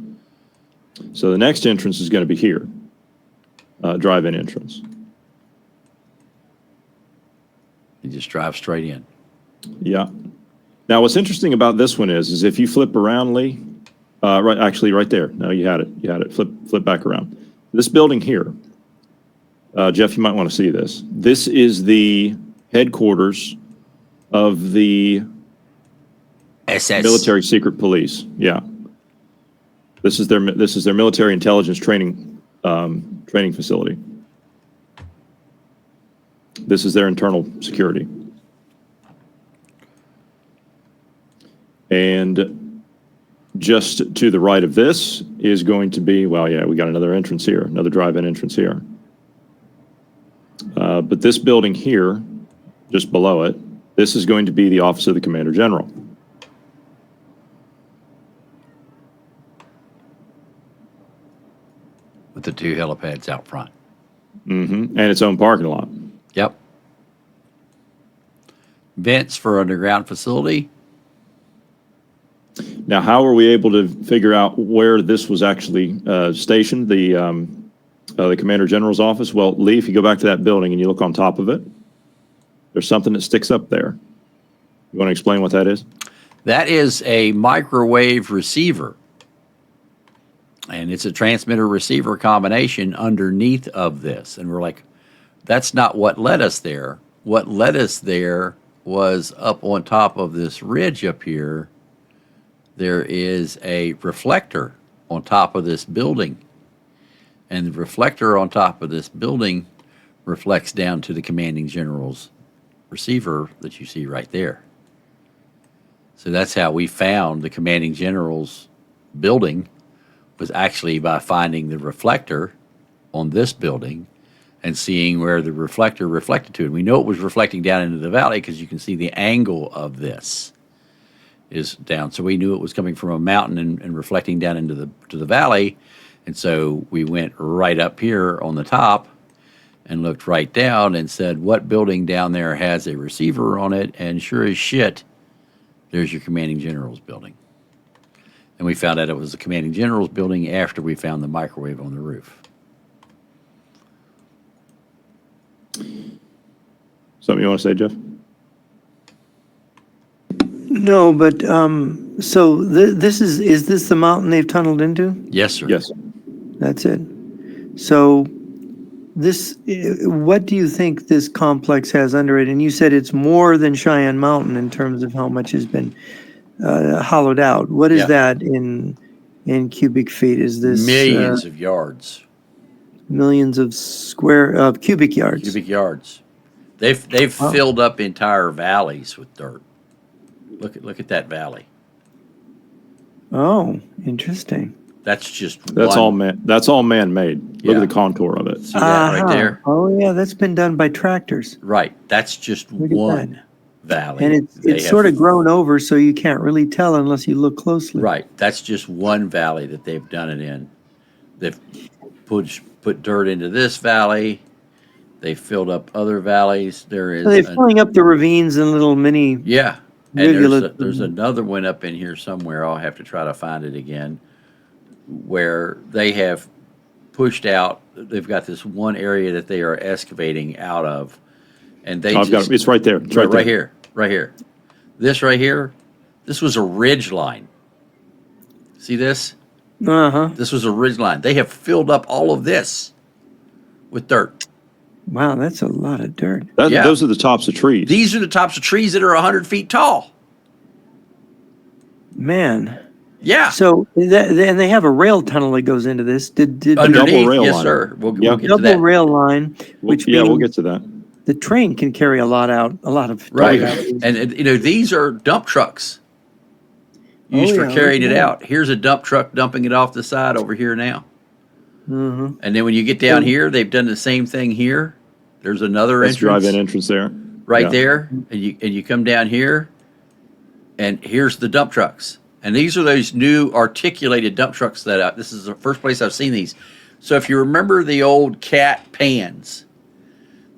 So the next entrance is going to be here, drive-in entrance. You just drive straight in. Yeah. Now, what's interesting about this one is if you flip around, Lee, right there. No, you had it. You had it. Flip back around. This building here, Jeff, you might want to see this. This is the headquarters of the SS. military secret police. Yeah. This is their military intelligence training facility. This is their internal security. And just to the right of this is going to be, well, yeah, we got another entrance here, another drive-in entrance here. But this building here, just below it, this is going to be the office of the Commander General. With the 2 helipads out front. Mm-hmm. And its own parking lot. Yep. Vents for underground facility. Now, how are we able to figure out where this was actually stationed, the Commander General's office? Well, Lee, if you go back to that building and you look on top of it, there's something that sticks up there. You want to explain what that is? That is a microwave receiver. And it's a transmitter receiver combination underneath of this. And we're like, that's not what led us there. What led us there was up on top of this ridge up here. There is a reflector on top of this building. And the reflector on top of this building reflects down to the commanding general's receiver that you see right there. So that's how we found the commanding general's building, was actually by finding the reflector on this building and seeing where the reflector reflected to. And we know it was reflecting down into the valley because you can see the angle of this is down. So we knew it was coming from a mountain and reflecting down into the valley. And so we went right up here on the top and looked right down and said, what building down there has a receiver on it? And sure as shit, there's your commanding general's building. And we found out it was the commanding general's building after we found the microwave on the roof. Something you want to say, Jeff? No, but so this is this the mountain they've tunneled into? Yes, sir. Yes. That's it. So this, what do you think this complex has under it? And you said it's more than Cheyenne Mountain in terms of how much has been hollowed out. What is that in cubic feet? Is this millions of yards? Millions of cubic yards. Cubic yards. They've filled up entire valleys with dirt. Look at that valley. Oh, interesting. That's just That's one. all man-made. Look Yeah. at the contour of it. See that right there? Oh yeah, that's been done by tractors. Right. That's just Look at one valley. And it's sort of grown over, so you can't really tell unless you look closely. Right. That's just one valley that they've done it in. They've put dirt into this valley. They filled up other valleys. There is So they're filling up the ravines and little mini. yeah. And rivulet. there's another one up in here somewhere. I'll have to try to find it again, where they have pushed out. They've got this one area that they are excavating out of, and they I've got it. It's right there. It's right there. right here. This right here, this was a ridge line. See this? Uh-huh. This was a ridge line. They have filled up all of this with dirt. Wow, that's a lot of dirt. Yeah. Those are the tops of trees. These are the tops of trees that are 100 feet tall. Man. Yeah. So and they have a rail tunnel that goes into this. Did Underneath, double rail yes, line. sir. We'll Yeah. get to double that. rail line, which we'll means get to that. the train can carry a lot of Right. dirt. And these are dump trucks used for yeah, carrying look it at out. Here's a dump truck dumping it off the side over here now. Mhm. And then when you get down here, they've done the same thing here. There's another That's entrance drive-in entrance there. right Yeah. there, and you come down here, and here's the dump trucks. And these are those new articulated dump trucks that this is the first place I've seen these. So if you remember the old cat pans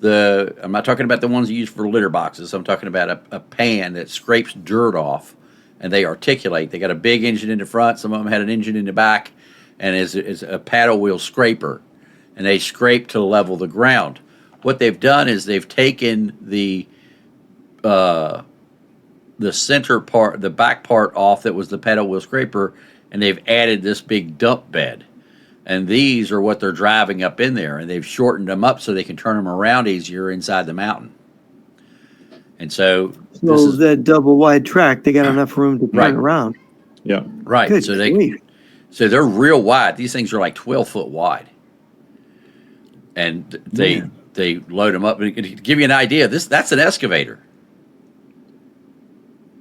I'm not talking about the ones you use for litter boxes. I'm talking about a pan that scrapes dirt off, and they articulate. They got a big engine in the front. Some of them had an engine in the back, and is a paddle wheel scraper, and they scrape to level the ground. What they've done is they've taken the center part, the back part off that was the paddle wheel scraper, and they've added this big dump bed. And these are what they're driving up in there, and they've shortened them up so they can turn them around easier inside the mountain. And so this is that double wide track, they got enough room to turn around. Yeah. right. Good So grief. they're real wide. These things are like 12-foot wide, and they load them up. And to give you an idea, that's an excavator.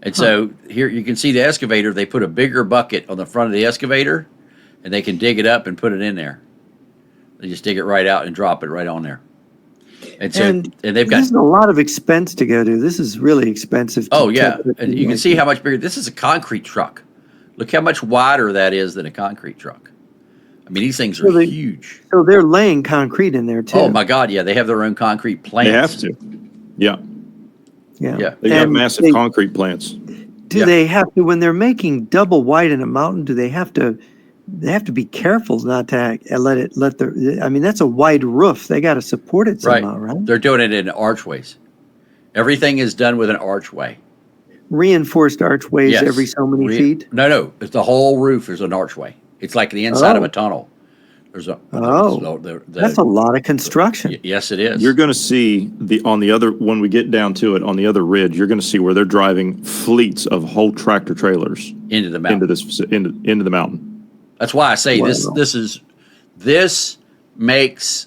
And so here you can see the excavator. They put a bigger bucket on the front of the excavator, and they can dig it up and put it in there. They just dig it right out and drop it right on there. And so and they've got This is a lot of expense to go to. This is really expensive. oh yeah, and you can see how much bigger. This is a concrete truck. Look how much wider that is than a concrete truck. I mean, these things are huge. So they're laying concrete in there too. Oh my God, yeah, they have their own concrete plants. They have to. Yeah. Yeah. They got massive concrete plants. Do they have to, when they're making double wide in a mountain, do they have to be careful not to I mean, that's a wide roof. They got to support it somehow, right? They're doing it in archways. Everything is done with an archway. Reinforced archways Yes. every so many feet. No, it's the whole roof is an archway. It's like the inside of a tunnel. There's a That's a lot of construction. Yes, it is. You're going to see when we get down to it, on the other ridge, you're going to see where they're driving fleets of whole tractor trailers into the mountain. into the mountain. That's why I say this makes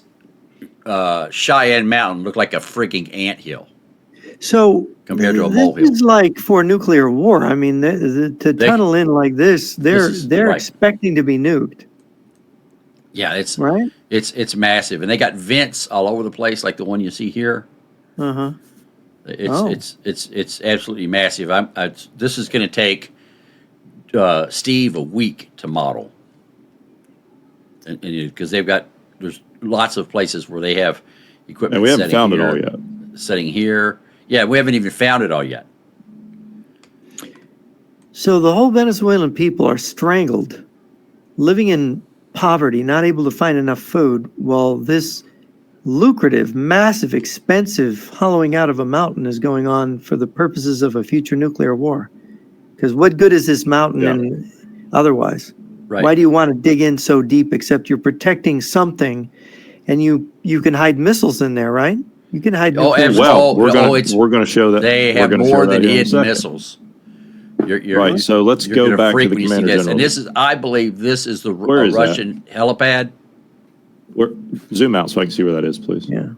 Cheyenne Mountain look like a freaking anthill. So compared to a this molehill. is like for nuclear war. I mean, to tunnel in like this, they're expecting to be nuked. Yeah, it's right. It's massive, and they got vents all over the place, like the one you see here. It's absolutely massive. This is going to take Steve a week to model, and because there's lots of places where they have equipment. And we haven't found it all yet. Setting here, yeah, we haven't even found it all yet. So the whole Venezuelan people are strangled, living in poverty, not able to find enough food, while this lucrative, massive, expensive hollowing out of a mountain is going on for the purposes of a future nuclear war. Because what good is this mountain and otherwise? Right. Why do you want to dig in so deep except you're protecting something, and you can hide missiles in there, right? You can hide nuclear. Well, we're going to show that. They have more than hidden missiles. You're right. So let's go back to the Commander General. And I believe this is the Russian helipad. Zoom out so I can see where that is, please. Yeah.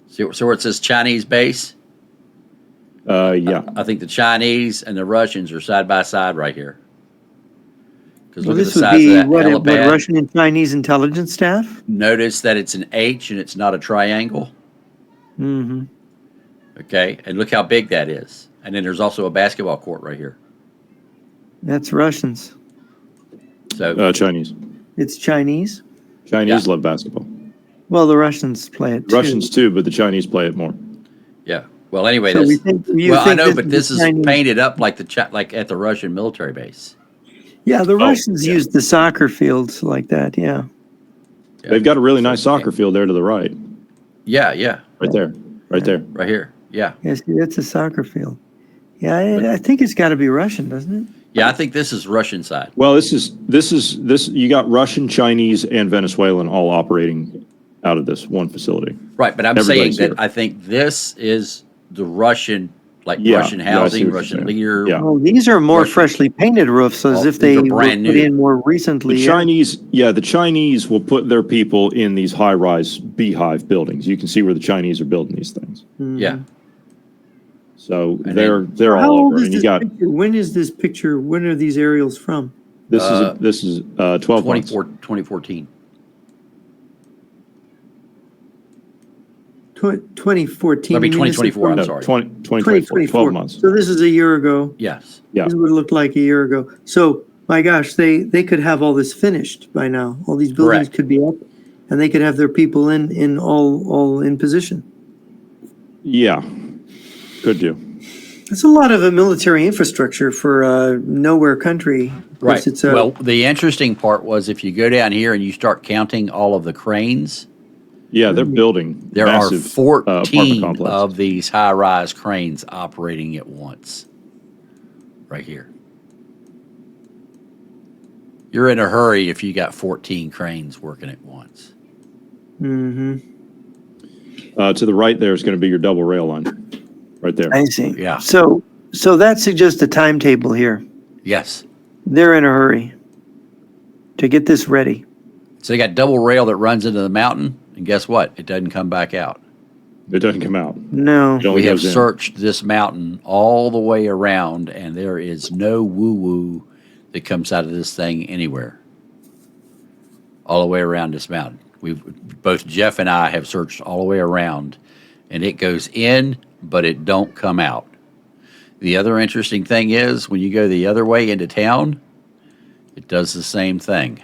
So where it says Chinese base? Yeah. I think the Chinese and the Russians are side by side right here. Because look at the This would size be of that what helipad. Russian and Chinese intelligence staff? Notice that it's an H and it's not a triangle. Mm-hmm. Okay, and look how big that is. And then there's also a basketball court right here. That's Russians. So Chinese. It's Chinese? Chinese love basketball. Well, the Russians play it too. Russians too, but the Chinese play it more. yeah. Well, anyway, So I know, but this is Chinese. painted up like like at the Russian military base. Yeah, the Russians use the soccer fields like that, yeah. They've got a really nice soccer field there to the right. Yeah. Right there. Right there. Right here. Yeah. Yeah, see, that's a soccer field. Yeah, I think it's got to be Russian, doesn't it? Yeah, I think this is Russian side. Well, this you got Russian, Chinese, and Venezuelan all operating out of this one facility. Right, but I'm Everybody's saying that here. I think this is the Russian, Russian housing, Russian leader. Yeah. Oh, these are more freshly painted roofs, as if they these are were brand put new. in more recently. The Chinese will put their people in these high-rise beehive buildings. You can see where the Chinese are building these things. Yeah. So And they're How all old over. is And you this got picture? When is this picture? When are these aerials from? this is 12 months. 2014. 2014. I mean, you this is 2024, I'm from- sorry. 2024, 12 months. So this is a year ago. Yes. Yeah. This would look like a year ago. So, my gosh, they could have all this finished by now. All these buildings Correct. could be up. and they could have their people in all in position. Yeah, could do. It's a lot of a military infrastructure for a nowhere country. Of course, Right. it's a, Well, the interesting part was if you go down here and you start counting all of the cranes, Yeah, they're building there massive are apartment 14 complexes. of these high-rise cranes operating at once. Right here. You're in a hurry if you got 14 cranes working at once. mm-hmm. To the right there is going to be your double rail line, right there. I see. Yeah. So that suggests a timetable here. Yes. They're in a hurry to get this ready. So they got double rail that runs into the mountain, and guess what? It doesn't come back out. It doesn't come out. No. It only We have goes in. searched this mountain all the way around, and there is no woo-woo that comes out of this thing anywhere. All the way around this mountain. Both Jeff and I have searched all the way around, and it goes in, but it don't come out. The other interesting thing is when you go the other way into town, it does the same thing.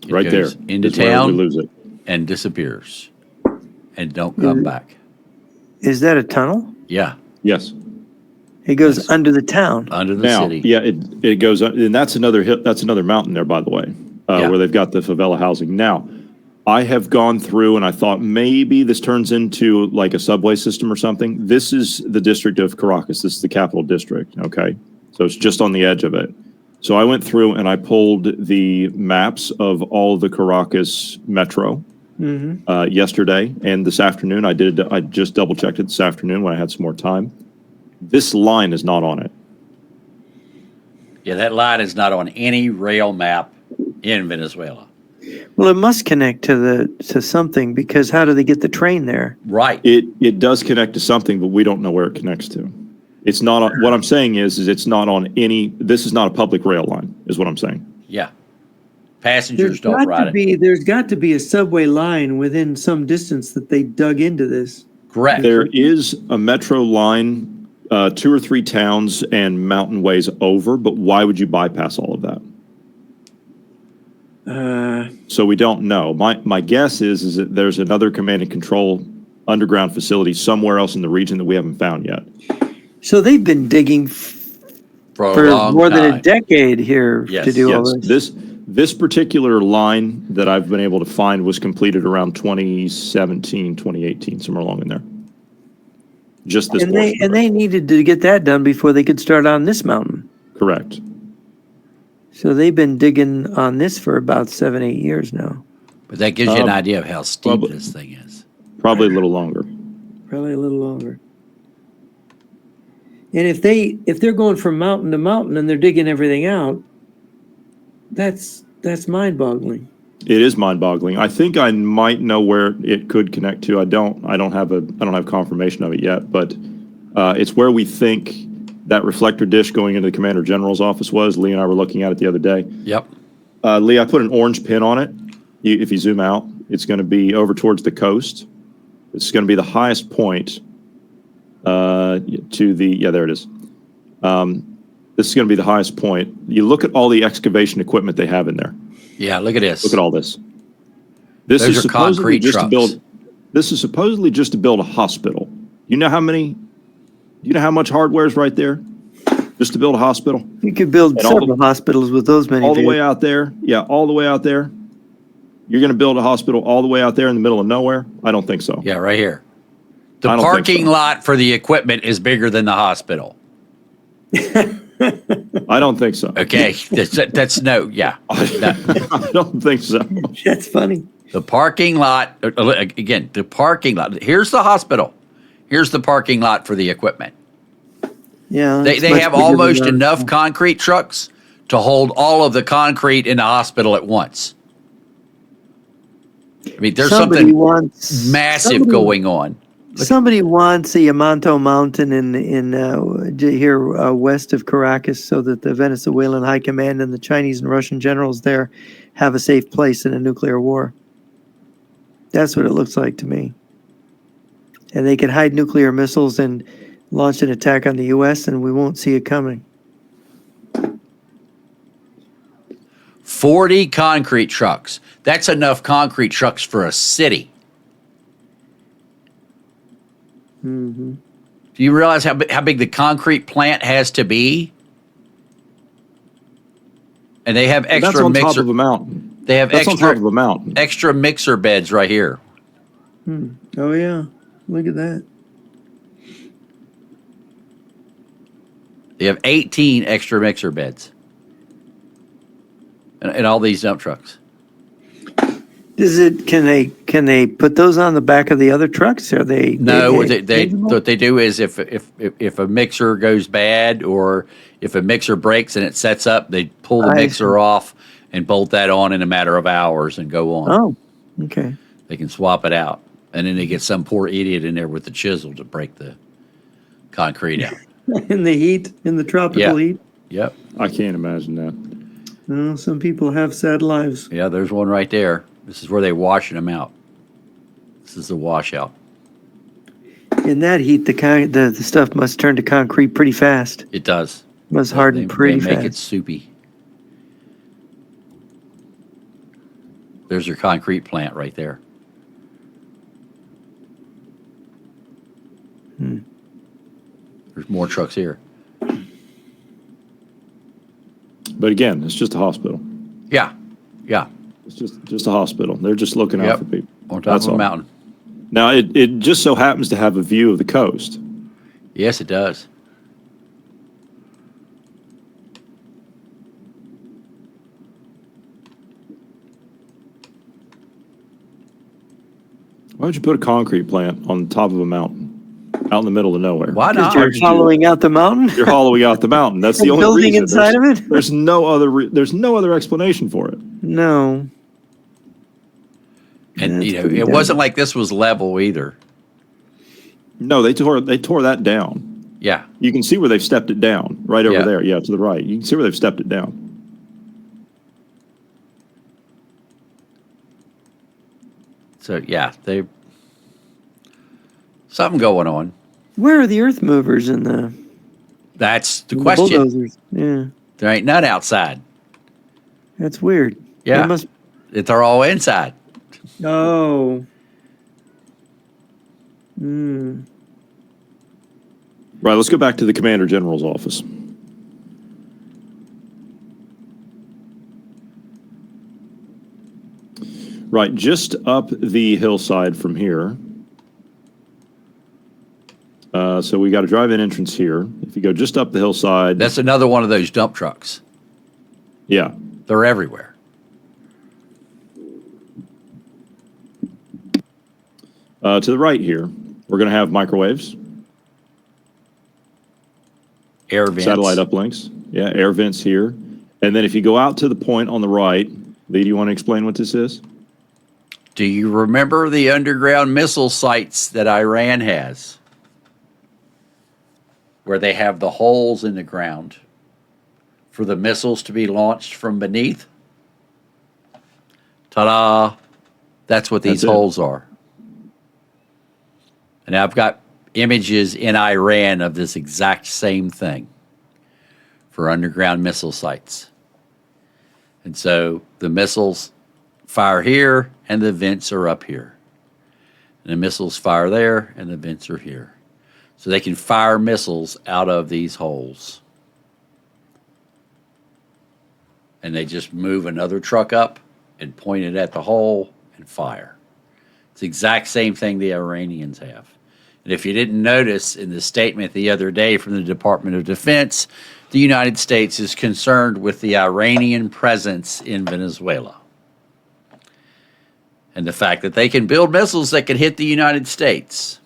It Right there goes into is where we town lose it. and disappears and don't come back. Is that a tunnel? Yeah, Yes. It goes Yes. under the town. under the Now, city. yeah, it goes, and that's another hill, that's another mountain there, by the way, Yeah. where they've got the favela housing. Now, I have gone through and I thought maybe this turns into like a subway system or something. This is the district of Caracas. This is the capital district. Okay. So it's just on the edge of it. So I went through and I pulled the maps of all the Caracas metro yesterday and this afternoon. I just double checked it this afternoon when I had some more time. This line is not on it. Yeah, that line is not on any rail map in Venezuela. Well, it must connect to something, because how do they get the train there? Right. It does connect to something, but we don't know where it connects to. It's not on, what I'm saying is it's not on any, this is not a public rail line, is what I'm saying. Yeah. Passengers don't ride it. There's got to be a subway line within some distance that they dug into this. Correct. There is a metro line, 2 or 3 towns and mountain ways over, but why would you bypass all of that? So we don't know. My guess is that there's another command and control underground facility somewhere else in the region that we haven't found yet. So they've been digging for for a long more than a time. decade here Yes, to do all Yes, this. this particular line that I've been able to find was completed around 2017, 2018, somewhere along in there. Just this And portion of it. they needed to get that done before they could start on this mountain. Correct. So they've been digging on this for about 7-8 years now. But that gives you an idea of how steep probably- this thing is. Probably a little longer. Probably a little longer. And if they're going from mountain to mountain and they're digging everything out, that's mind-boggling. It is mind-boggling. I think I might know where it could connect to. I don't have confirmation of it yet, but it's where we think that reflector dish going into the Commander General's office was. Lee and I were looking at it the other day. Yep. Lee, I put an orange pin on it. If you zoom out, it's going to be over towards the coast. It's going to be the highest point there it is. This is going to be the highest point. You look at all the excavation equipment they have in there. Yeah, look at this. Look at all this. This Those is are supposedly concrete just to trucks. build. This is supposedly just to build a hospital. You know how much hardware is right there, just to build a hospital? You could build And all several hospitals with those many. All the way vehicles. out there, yeah, all the way out there. You're going to build a hospital all the way out there in the middle of nowhere? I don't think so. Yeah, right here. The I don't think parking so. lot for the equipment is bigger than the hospital. I don't think so. Okay, that's no, yeah. No. I don't think so. That's funny. The parking lot, again, the parking lot. Here's the hospital. Here's the parking lot for the equipment. Yeah. They it's much have bigger than almost ours. enough concrete trucks to hold all of the concrete in the hospital at once. I mean, there's Somebody something wants massive going on. Somebody wants the Yamanto Mountain in here west of Caracas, so that the Venezuelan high command and the Chinese and Russian generals there have a safe place in a nuclear war. That's what it looks like to me. And they can hide nuclear missiles and launch an attack on the U.S. and we won't see it coming. 40 concrete trucks. That's enough concrete trucks for a city. Mm-hmm. Do you realize how big the concrete plant has to be? And they have That's extra on mixer. top of a mountain. They have That's on top of a mountain. extra mixer beds right here. Oh yeah, look at that. They have 18 extra mixer beds. And all these dump trucks. Can they put those on the back of the other trucks? Are they No, what exchangeable? what they do is if a mixer goes bad or if a mixer breaks and it sets up, they pull the I mixer see. off and bolt that on in a matter of hours and go on. Oh, okay. They can swap it out. And then they get some poor idiot in there with the chisel to break the concrete out. In the heat, in the tropical heat. Yep. I can't imagine that. Oh, some people have sad lives. Yeah, there's one right there. This is where they're washing them out. This is the washout. In that heat, the stuff must turn to concrete pretty fast. It does. Must harden pretty They make fast. it soupy. There's your concrete plant right there. There's more trucks here. But again, it's just a hospital. Yeah. Yeah. It's just a hospital. They're just looking out Yep. for people. On top That's of a all. mountain. Now, it just so happens to have a view of the coast. Yes, it does. Why would you put a concrete plant on the top of a mountain, out in the middle of nowhere? Why not? You're hollowing out the mountain? You're hollowing out the mountain. That's the And only building reason. inside of it? There's no other explanation for it. No. And That's you know, pretty it dumb. wasn't like this was level either. No, they tore that down. Yeah. You can see where they've stepped it down, right over Yeah. there. Yeah, to the right. You can see where they've stepped it down. So yeah, they something going on. Where are the earth movers and the That's the question. bulldozers? Yeah, There ain't none outside. that's weird. Yeah. They must. They're all inside. Oh. Hmm. Right, let's go back to the Commander General's office. Right, just up the hillside from here. So we got a drive-in entrance here. If you go just up the hillside, That's another one of those dump trucks. yeah. They're everywhere. To the right here, we're going to have microwaves, Air vents. satellite uplinks. Yeah, air vents here. And then if you go out to the point on the right, Lee, do you want to explain what this is? Do you remember the underground missile sites that Iran has? Where they have the holes in the ground for the missiles to be launched from beneath? Ta-da! That's what these That's it. holes are. And I've got images in Iran of this exact same thing for underground missile sites. And so the missiles fire here and the vents are up here. And the missiles fire there and the vents are here. So they can fire missiles out of these holes. And they just move another truck up and point it at the hole and fire. It's the exact same thing the Iranians have. And if you didn't notice in the statement the other day from the Department of Defense, the United States is concerned with the Iranian presence in Venezuela. And the fact that they can build missiles that can hit the United States.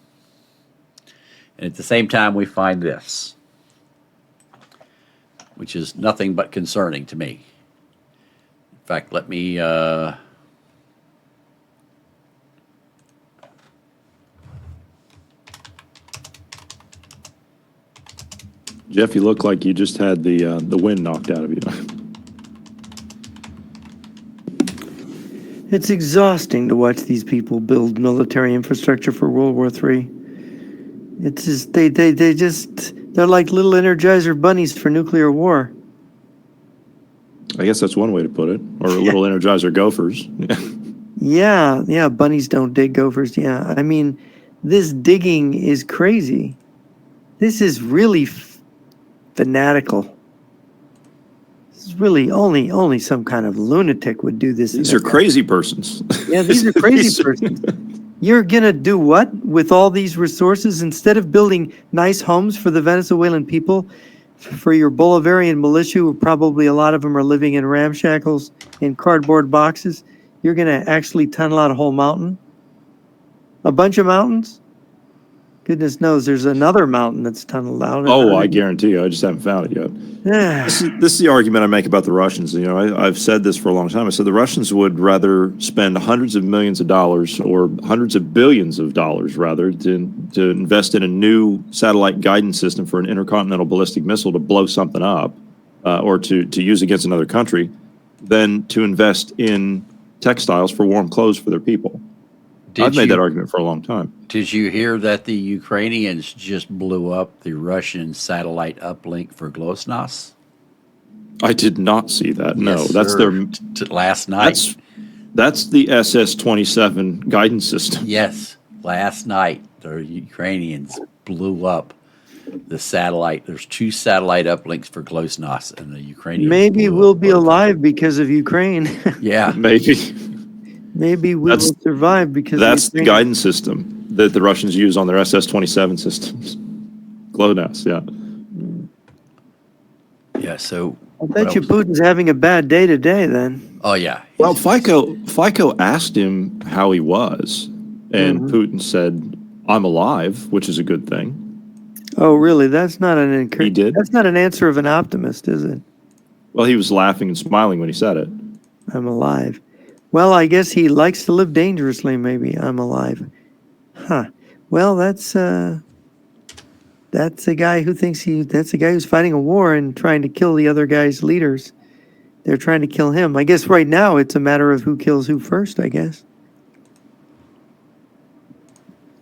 And at the same time, we find this, which is nothing but concerning to me. In fact, let me... Jeff, you look like you just had the wind knocked out of you. It's exhausting to watch these people build military infrastructure for World War III. It's just they're like little Energizer bunnies for nuclear war. I guess that's one way to put it. Or little Energizer gophers. Yeah, bunnies don't dig gophers. Yeah, I mean, this digging is crazy. This is really fanatical. This is really only some kind of lunatic would do this. These are crazy persons. Yeah, these are crazy persons. You're gonna do what with all these resources instead of building nice homes for the Venezuelan people, for your Bolivarian militia, who probably a lot of them are living in ramshackles in cardboard boxes? You're gonna actually tunnel out a whole mountain, a bunch of mountains. Goodness knows there's another mountain that's tunneled out. Oh, I guarantee you. I just haven't found it yet. Yeah. This is the argument I make about the Russians. You know, I've said this for a long time. I said the Russians would rather spend hundreds of millions of dollars or hundreds of billions of dollars, rather, to invest in a new satellite guidance system for an intercontinental ballistic missile to blow something up or to use against another country than to invest in textiles for warm clothes for their people. I've made that argument for a long time. Did you hear that the Ukrainians just blew up the Russian satellite uplink for GLONASS? I did not see that. No, Yes, that's sir. their Last night. That's the SS-27 guidance system. Yes, last night the Ukrainians blew up the satellite. There's 2 satellite uplinks for GLONASS, and the Ukrainians. Maybe blew we'll up be both. alive because of Ukraine. Yeah, Maybe. Maybe we will survive because That's of the Ukraine. guidance system that the Russians use on their SS-27 systems. GLONASS, yeah. yeah. So, I bet you Putin's having a bad day today then. oh yeah. Well, FICO asked him how he was, and Putin said, "I'm alive," which is a good thing. Oh, really? That's not an He did? That's not an answer of an optimist, is it? Well, he was laughing and smiling when he said it. I'm alive. Well, I guess he likes to live dangerously, maybe. I'm alive. Huh. Well, that's a guy who thinks that's a guy who's fighting a war and trying to kill the other guy's leaders. They're trying to kill him. I guess right now it's a matter of who kills who first, I guess.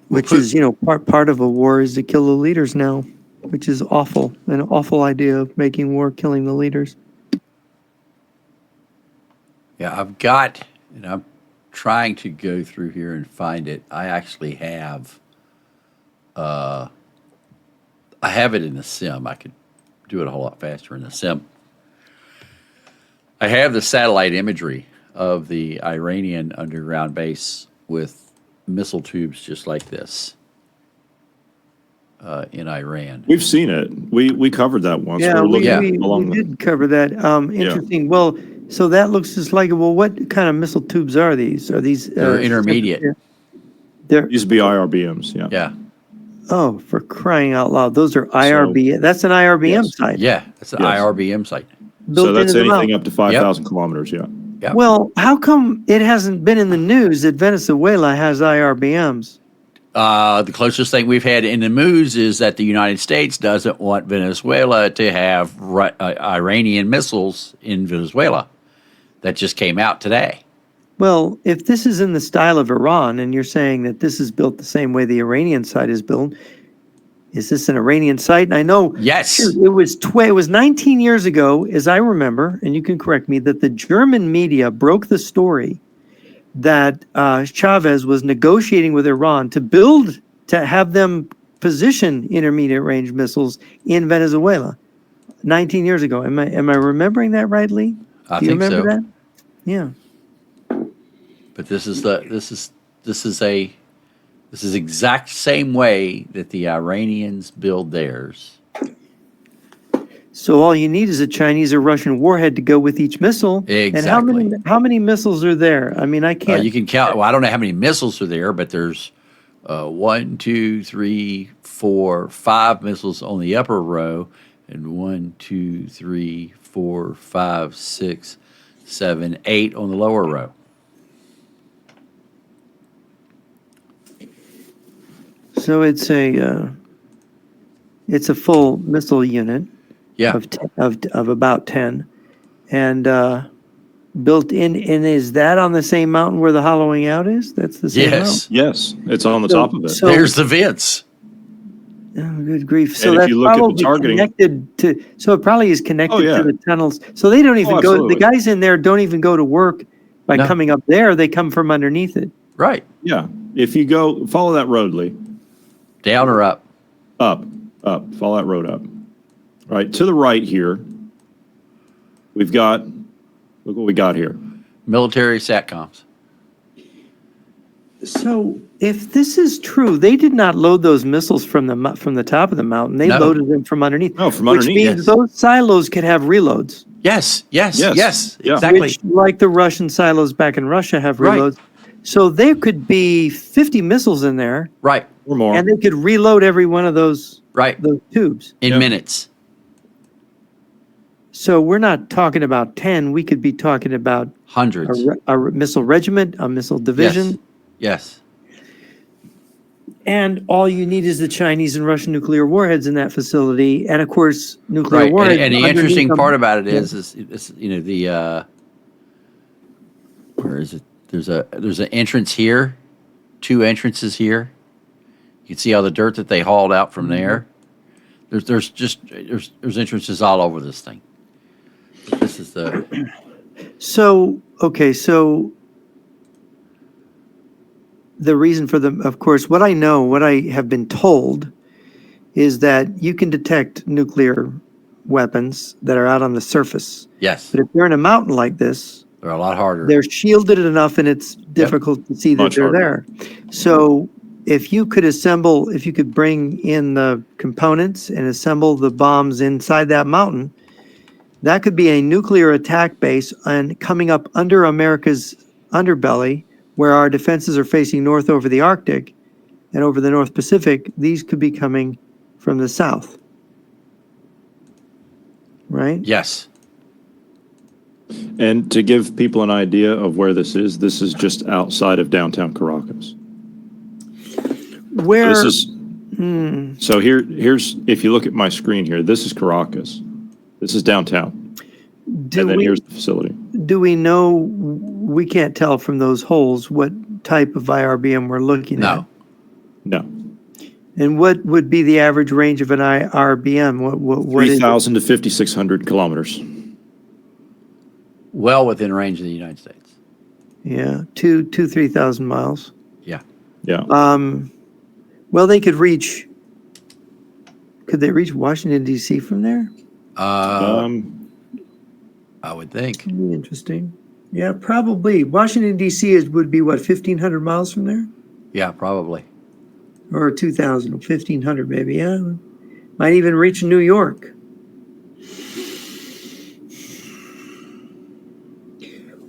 Which is, part of a war is to kill the leaders now, which is awful. An awful idea of making war, killing the leaders. Yeah, I've got, and I'm trying to go through here and find it. I actually have, I have it in the sim. I could do it a whole lot faster in the sim. I have the satellite imagery of the Iranian underground base with missile tubes just like this in Iran. We've seen it. We covered that once. Yeah, We were we looking along did cover that. Interesting. Well, so that looks just like, well, what kind of missile tubes are these? Are these? They're intermediate. They're, These would be IRBMs, yeah. Yeah. oh, for crying out loud. Those are IRB. That's an IRBM Yes. site. Yeah, it's an Yes. IRBM site. built So that's into the anything mountain. up to 5,000 kilometers, yeah. Yeah. Well, how come it hasn't been in the news that Venezuela has IRBMs? The closest thing we've had in the news is that the United States doesn't want Venezuela to have Iranian missiles in Venezuela. That just came out today. Well, if this is in the style of Iran, and you're saying that this is built the same way the Iranian site is built, is this an Iranian site? And I know Yes. it was 19 years ago, as I remember, and you can correct me, that the German media broke the story that Chavez was negotiating with Iran to have them position intermediate range missiles in Venezuela 19 years ago. Am I remembering that rightly? I Do you think remember so. that? Yeah. But this is exact same way that the Iranians build theirs. So all you need is a Chinese or Russian warhead to go with each missile. Exactly. And how many missiles are there? I mean, I can't. You can count. Well, I don't know how many missiles are there, but there's 1, 2, 3, 4, 5 missiles on the upper row, and 1, 2, 3, 4, 5, 6, 7, 8 on the lower row. So it's a full missile unit. Yeah. of about 10, and built in. And is that on the same mountain where the hollowing out is? That's the same mountain. Yes. Yes, it's on the top of it. So- There's the vents. Oh, good grief. So And if that's you look at the probably targeting- connected to, so it probably is connected yeah. to the tunnels. So they don't even go, the absolutely. guys in there don't even go to work by No. coming up there. They come from underneath it. Right. Yeah. If you go, follow that road, Lee. Down or up? Up. Follow that road up. Right. To the right here, we've got, look what we got here. Military SATCOMs. So if this is true, they did not load those missiles from the top of the mountain. They No. loaded them from underneath. No, from which underneath, means yes. those silos could have reloads. Yes. Yes. Yeah. Exactly. Which, like the Russian silos back in Russia, have Right. reloads. So there could be 50 missiles in there, Right. Or more. and they could reload every one of those Right. tubes. In Yeah. minutes. So we're not talking about 10. We could be talking about Hundreds. a missile regiment, a missile division. Yes. And all you need is the Chinese and Russian nuclear warheads in that facility. And of course, nuclear Right. warheads. And the underneath interesting them. part about it Yeah. is you know, the, where is it? There's an entrance here, 2 entrances here. You can see all the dirt that they hauled out from there. There's entrances all over this thing. This is the, So, okay, so the reason for them, of course, what I have been told is that you can detect nuclear weapons that are out on the surface. yes, But if they're in a mountain like this, they're a lot harder. they're shielded enough and it's difficult to see that Much they're harder. there. So if you could bring in the components and assemble the bombs inside that mountain, that could be a nuclear attack base and coming up under America's underbelly, where our defenses are facing north over the Arctic and over the North Pacific. These could be coming from the south. Right? Yes. And to give people an idea of where this is just outside of downtown Caracas. Where This is, so here's, if you look at my screen here, this is Caracas. This is downtown. do And then we here's the facility. do we know? We can't tell from those holes what type of IRBM we're looking at. No. No. And what would be the average range of an IRBM? What is it? 3,000 to 5,600 kilometers. Well within range of the United States. Yeah, 3,000 miles. Yeah. Yeah. Well, they could reach. Could they reach Washington D.C. from there? I would think. Could be interesting. Yeah, probably. Washington D.C. would be what, 1,500 miles from there, Yeah, probably. or 2,000, 1,500 maybe. Yeah, might even reach New York.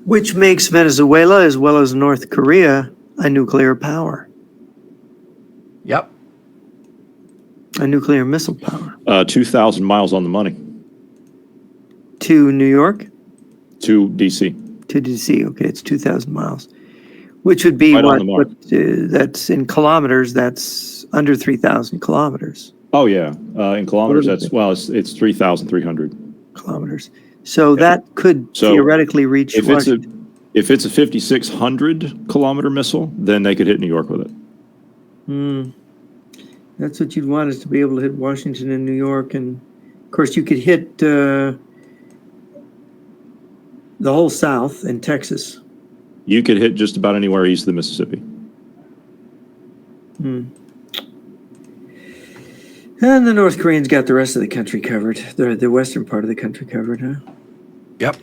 Which makes Venezuela, as well as North Korea, a nuclear power, Yep. a nuclear missile power. 2,000 miles on the money To New York, to DC. to DC. Okay, it's 2,000 miles, which would be Right on the mark. that's in kilometers. That's under 3,000 kilometers. Oh, yeah. In kilometers, What is it? it's 3,300. Kilometers. So that could So theoretically reach If it's Washington. if it's a 5,600 kilometer missile, then they could hit New York with it. That's what you'd want, is to be able to hit Washington and New York. And of course, you could hit the whole South and Texas. You could hit just about anywhere east of the Mississippi. And the North Koreans got the rest of the country covered. The western part of the country covered, huh? Yep.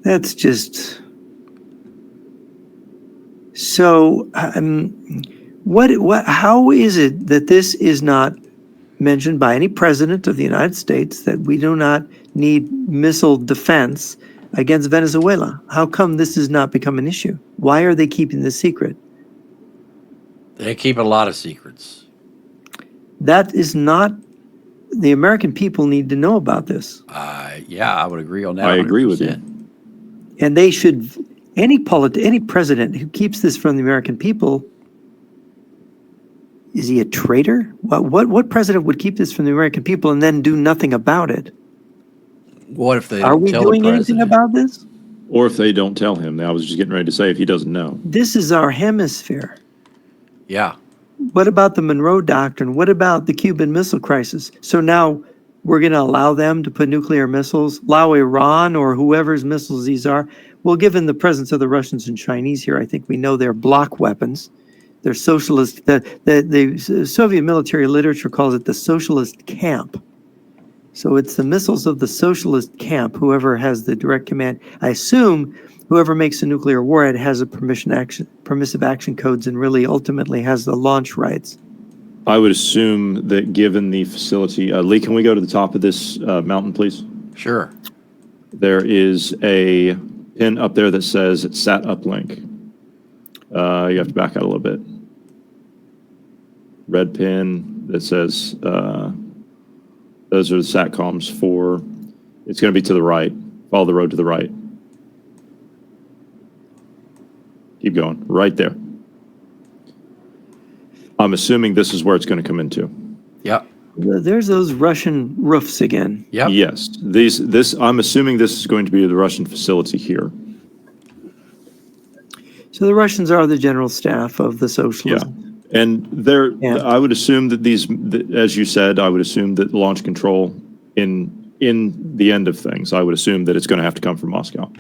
That's just so. How is it that this is not mentioned by any president of the United States, that we do not need missile defense against Venezuela? How come this has not become an issue? Why are they keeping this secret? They keep a lot of secrets. That is not. The American people need to know about this. Yeah, I would agree on that. I agree with you. 100%. And they should, any president who keeps this from the American people, is he a traitor? What president would keep this from the American people and then do nothing about it? What if they Are don't we tell doing the anything president? about this? Or if they don't tell him. I was just getting ready to say, if he doesn't know. This is our hemisphere. Yeah. What about the Monroe Doctrine? What about the Cuban Missile Crisis? So now we're going to allow them to put nuclear missiles, allow Iran or whoever's missiles these are. Well, given the presence of the Russians and Chinese here, I think we know they're block weapons. They're socialist. The Soviet military literature calls it the socialist camp. So it's the missiles of the socialist camp, whoever has the direct command. I assume whoever makes a nuclear warhead has a permissive action codes and really ultimately has the launch rights. I would assume that given the facility, Lee, can we go to the top of this mountain, please? Sure. There is a pin up there that says it's sat uplink. You have to back out a little bit. Red pin that says those are the SATCOMs for. It's going to be to the right. Follow the road to the right. Keep going. Right there. I'm assuming this is where it's going to come into. Yep. There's those Russian roofs again. Yep. Yes. I'm assuming this is going to be the Russian facility here. So the Russians are the general staff of the socialists. Yeah. And I would assume that as you said, I would assume that launch control in the end of things, I would assume that it's going to have to come from Moscow.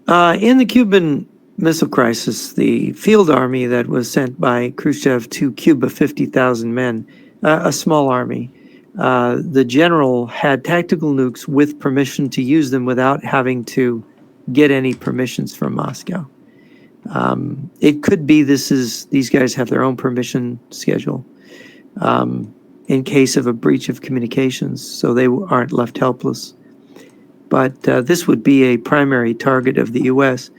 In the Cuban Missile Crisis, the field army that was sent by Khrushchev to Cuba, 50,000 men, a small army, the general had tactical nukes with permission to use them without having to get any permissions from Moscow. It could be these guys have their own permission schedule in case of a breach of communications, so they aren't left helpless. But this would be a primary target of the U.S.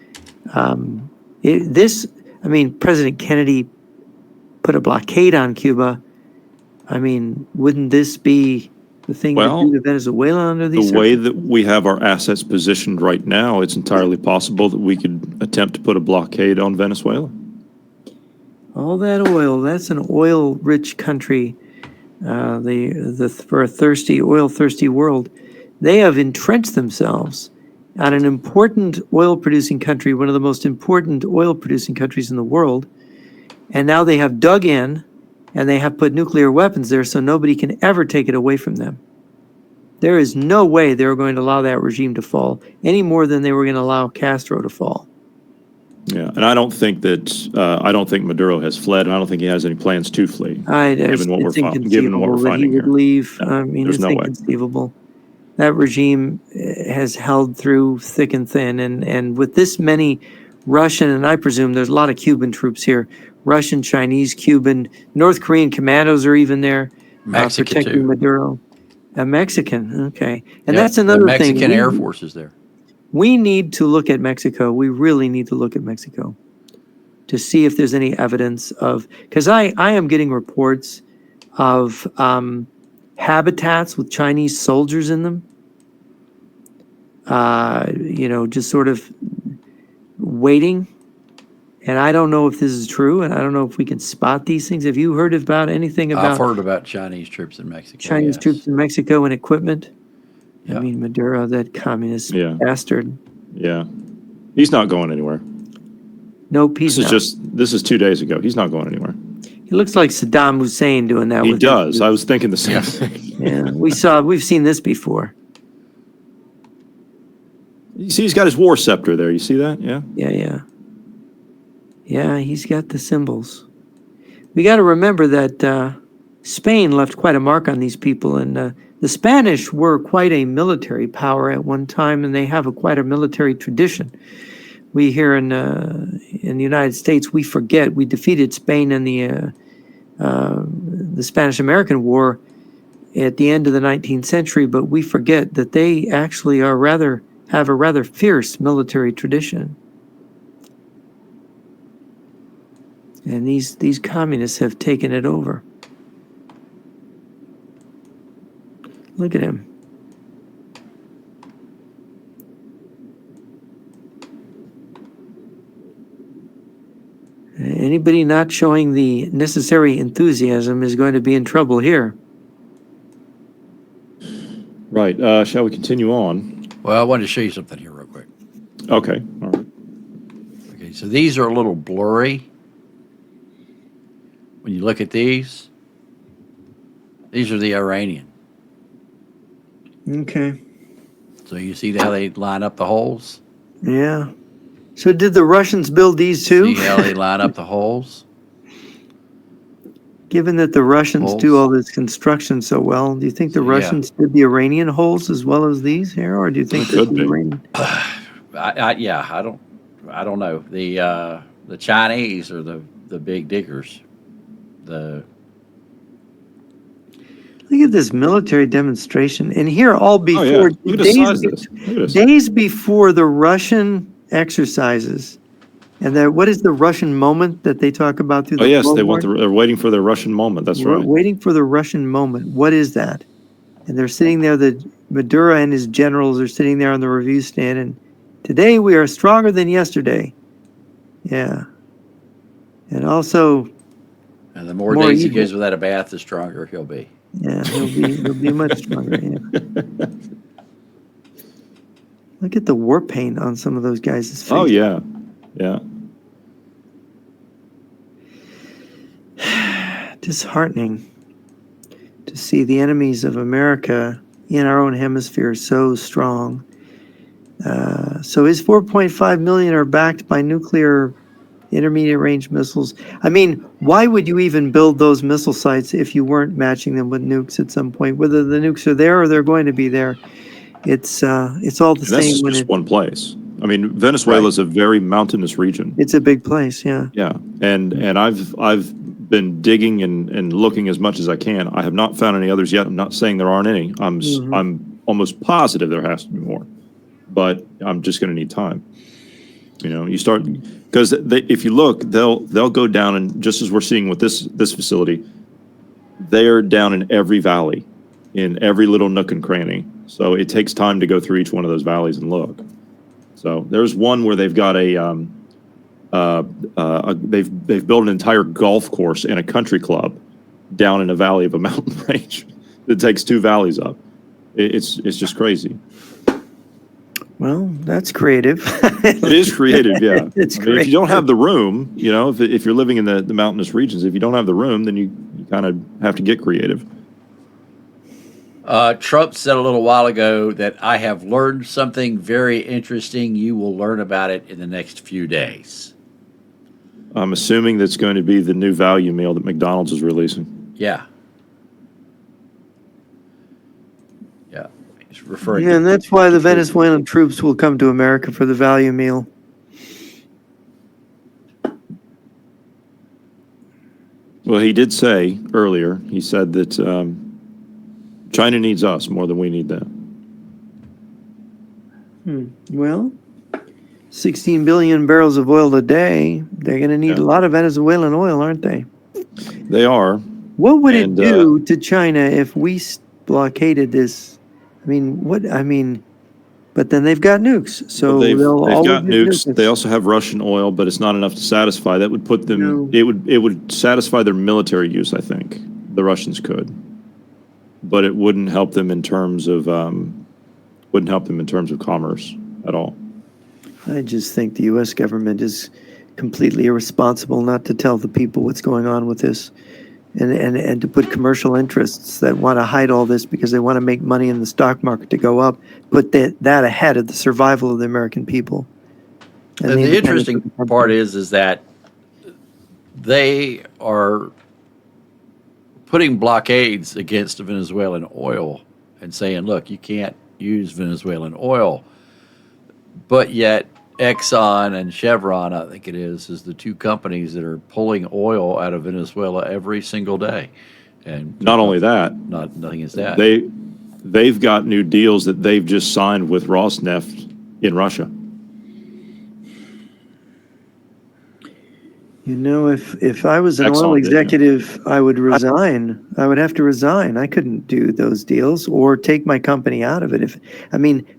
President Kennedy put a blockade on Cuba. I mean, wouldn't this be the thing to do to Venezuela under these The way that we have our assets positioned right now, it's entirely possible that we could attempt to put a blockade on Venezuela. All that oil, that's an oil-rich country, for a oil-thirsty world. They have entrenched themselves on an important oil-producing country, one of the most important oil-producing countries in the world, and now they have dug in, and they have put nuclear weapons there so nobody can ever take it away from them. There is no way they were going to allow that regime to fall any more than they were going to allow Castro to fall. Yeah, and I don't think Maduro has fled, and I don't think he has any plans to flee. Given what we're finding he would leave. Yeah, I mean, there's it's no way. inconceivable. That regime has held through thick and thin, and with this many Russian, and I presume there's a lot of Cuban troops here, Russian, Chinese, Cuban, North Korean commandos are even there protecting too. Maduro. A Mexican, okay. And Yeah, that's another the thing. Mexican Air Force is there. We need to look at Mexico. We really need to look at Mexico to see if there's any evidence of, because I am getting reports of habitats with Chinese soldiers in them, just sort of waiting. And I don't know if this is true, and I don't know if we can spot these things. Have you heard about anything about I've heard about Chinese troops in Mexico. Chinese troops in Mexico and equipment? Yeah. I mean, Maduro, that communist bastard. Yeah. He's not going anywhere. Nope, he's not. This is 2 days ago. He's not going anywhere. He looks like Saddam Hussein doing that. He does. I was thinking the same thing. Yeah, we've seen this before. You see, he's got his war scepter there. You see that? Yeah. Yeah, he's got the symbols. We got to remember that Spain left quite a mark on these people, and the Spanish were quite a military power at one time, and they have quite a military tradition. We here in the United States, we forget we defeated Spain in the Spanish-American War at the end of the 19th century, but we forget that they actually have a rather fierce military tradition. And these communists have taken it over. Look at him. Anybody not showing the necessary enthusiasm is going to be in trouble here. Right. Shall we continue on? Well, I wanted to show you something here real quick. Okay. All right. Okay, so these are a little blurry. when you look at these are the Iranian. Okay. So you see how they line up the holes? Yeah. So did the Russians build these too? See how they line up the holes? Given that the Russians do Holes. all this construction so well, do you think the So, yeah. Russians did the Iranian holes as well as these here, or do you think It could that the be. Iranian? I don't know. The Chinese are the big diggers. Look at this military demonstration, and here all Oh, yeah. before Look at the size of this. Look at this. days before the Russian exercises, and what is the Russian moment that they talk about through Oh, the yes, they floorboard? they're waiting for their Russian moment. That's We're right. waiting for the Russian moment. What is that? And they're sitting there. The Maduro and his generals are sitting there on the review stand, and today we are stronger than yesterday. Yeah, and also, And the more More days he evil. goes without a bath, the stronger he'll be. yeah, he'll be much stronger. Yeah. Look at the war paint on some of those guys' faces. Oh, yeah. Yeah. Disheartening to see the enemies of America in our own hemisphere so strong. So his 4.5 million are backed by nuclear intermediate range missiles. I mean, why would you even build those missile sites if you weren't matching them with nukes at some point? Whether the nukes are there or they're going to be there, it's all the And that's same when just one place. I mean, Venezuela is a very mountainous region. it's a big place. Yeah. Yeah. And I've been digging and looking as much as I can. I have not found any others yet. I'm not saying there aren't any. I'm almost positive there has to be more, but I'm just going to need time. You know, you start because if you look, they'll go down, and just as we're seeing with this facility, they are down in every valley, in every little nook and cranny. So it takes time to go through each one of those valleys and look. So there's one where they've got they've built an entire golf course and a country club down in a valley of a mountain range. It takes two valleys up. It's just crazy. Well, that's creative. It is creative, yeah. It's I mean, if great. you don't have the room, you know, if you're living in the mountainous regions, if you don't have the room, then you kind of have to get creative. Trump said a little while ago that I have learned something very interesting. You will learn about it in the next few days. I'm assuming that's going to be the new value meal that McDonald's is releasing. Yeah. Yeah. He's referring Yeah, and to that's why the Venezuelan troops will come to America for the value meal. Well, he did say earlier, he said that China needs us more than we need them. Well, 16 billion barrels of oil a day. They're going to need a lot of Venezuelan oil, aren't they? They are. What would And, it do to China if we blockaded this? I mean, but then they've got nukes, so they've they'll always got get nukes. They also have Russian oil, but it's not enough to satisfy. That would put them. No. It would satisfy their military use. I think the Russians could, but it wouldn't help them in terms of commerce at all. I just think the U.S. government is completely irresponsible not to tell the people what's going on with this, and to put commercial interests that want to hide all this because they want to make money in the stock market to go up, put that ahead of the survival of the American people. And the interesting part is that they are putting blockades against Venezuelan oil and saying, look, you can't use Venezuelan oil. But yet Exxon and Chevron, I think it is the two companies that are pulling oil out of Venezuela every single day. And Not only that, nothing is that. they've got new deals that they've just signed with Rosneft in Russia. You know, if I was an Exxon oil did, yeah. executive, I would resign. I would have to resign. I couldn't do those deals or take my company out of it.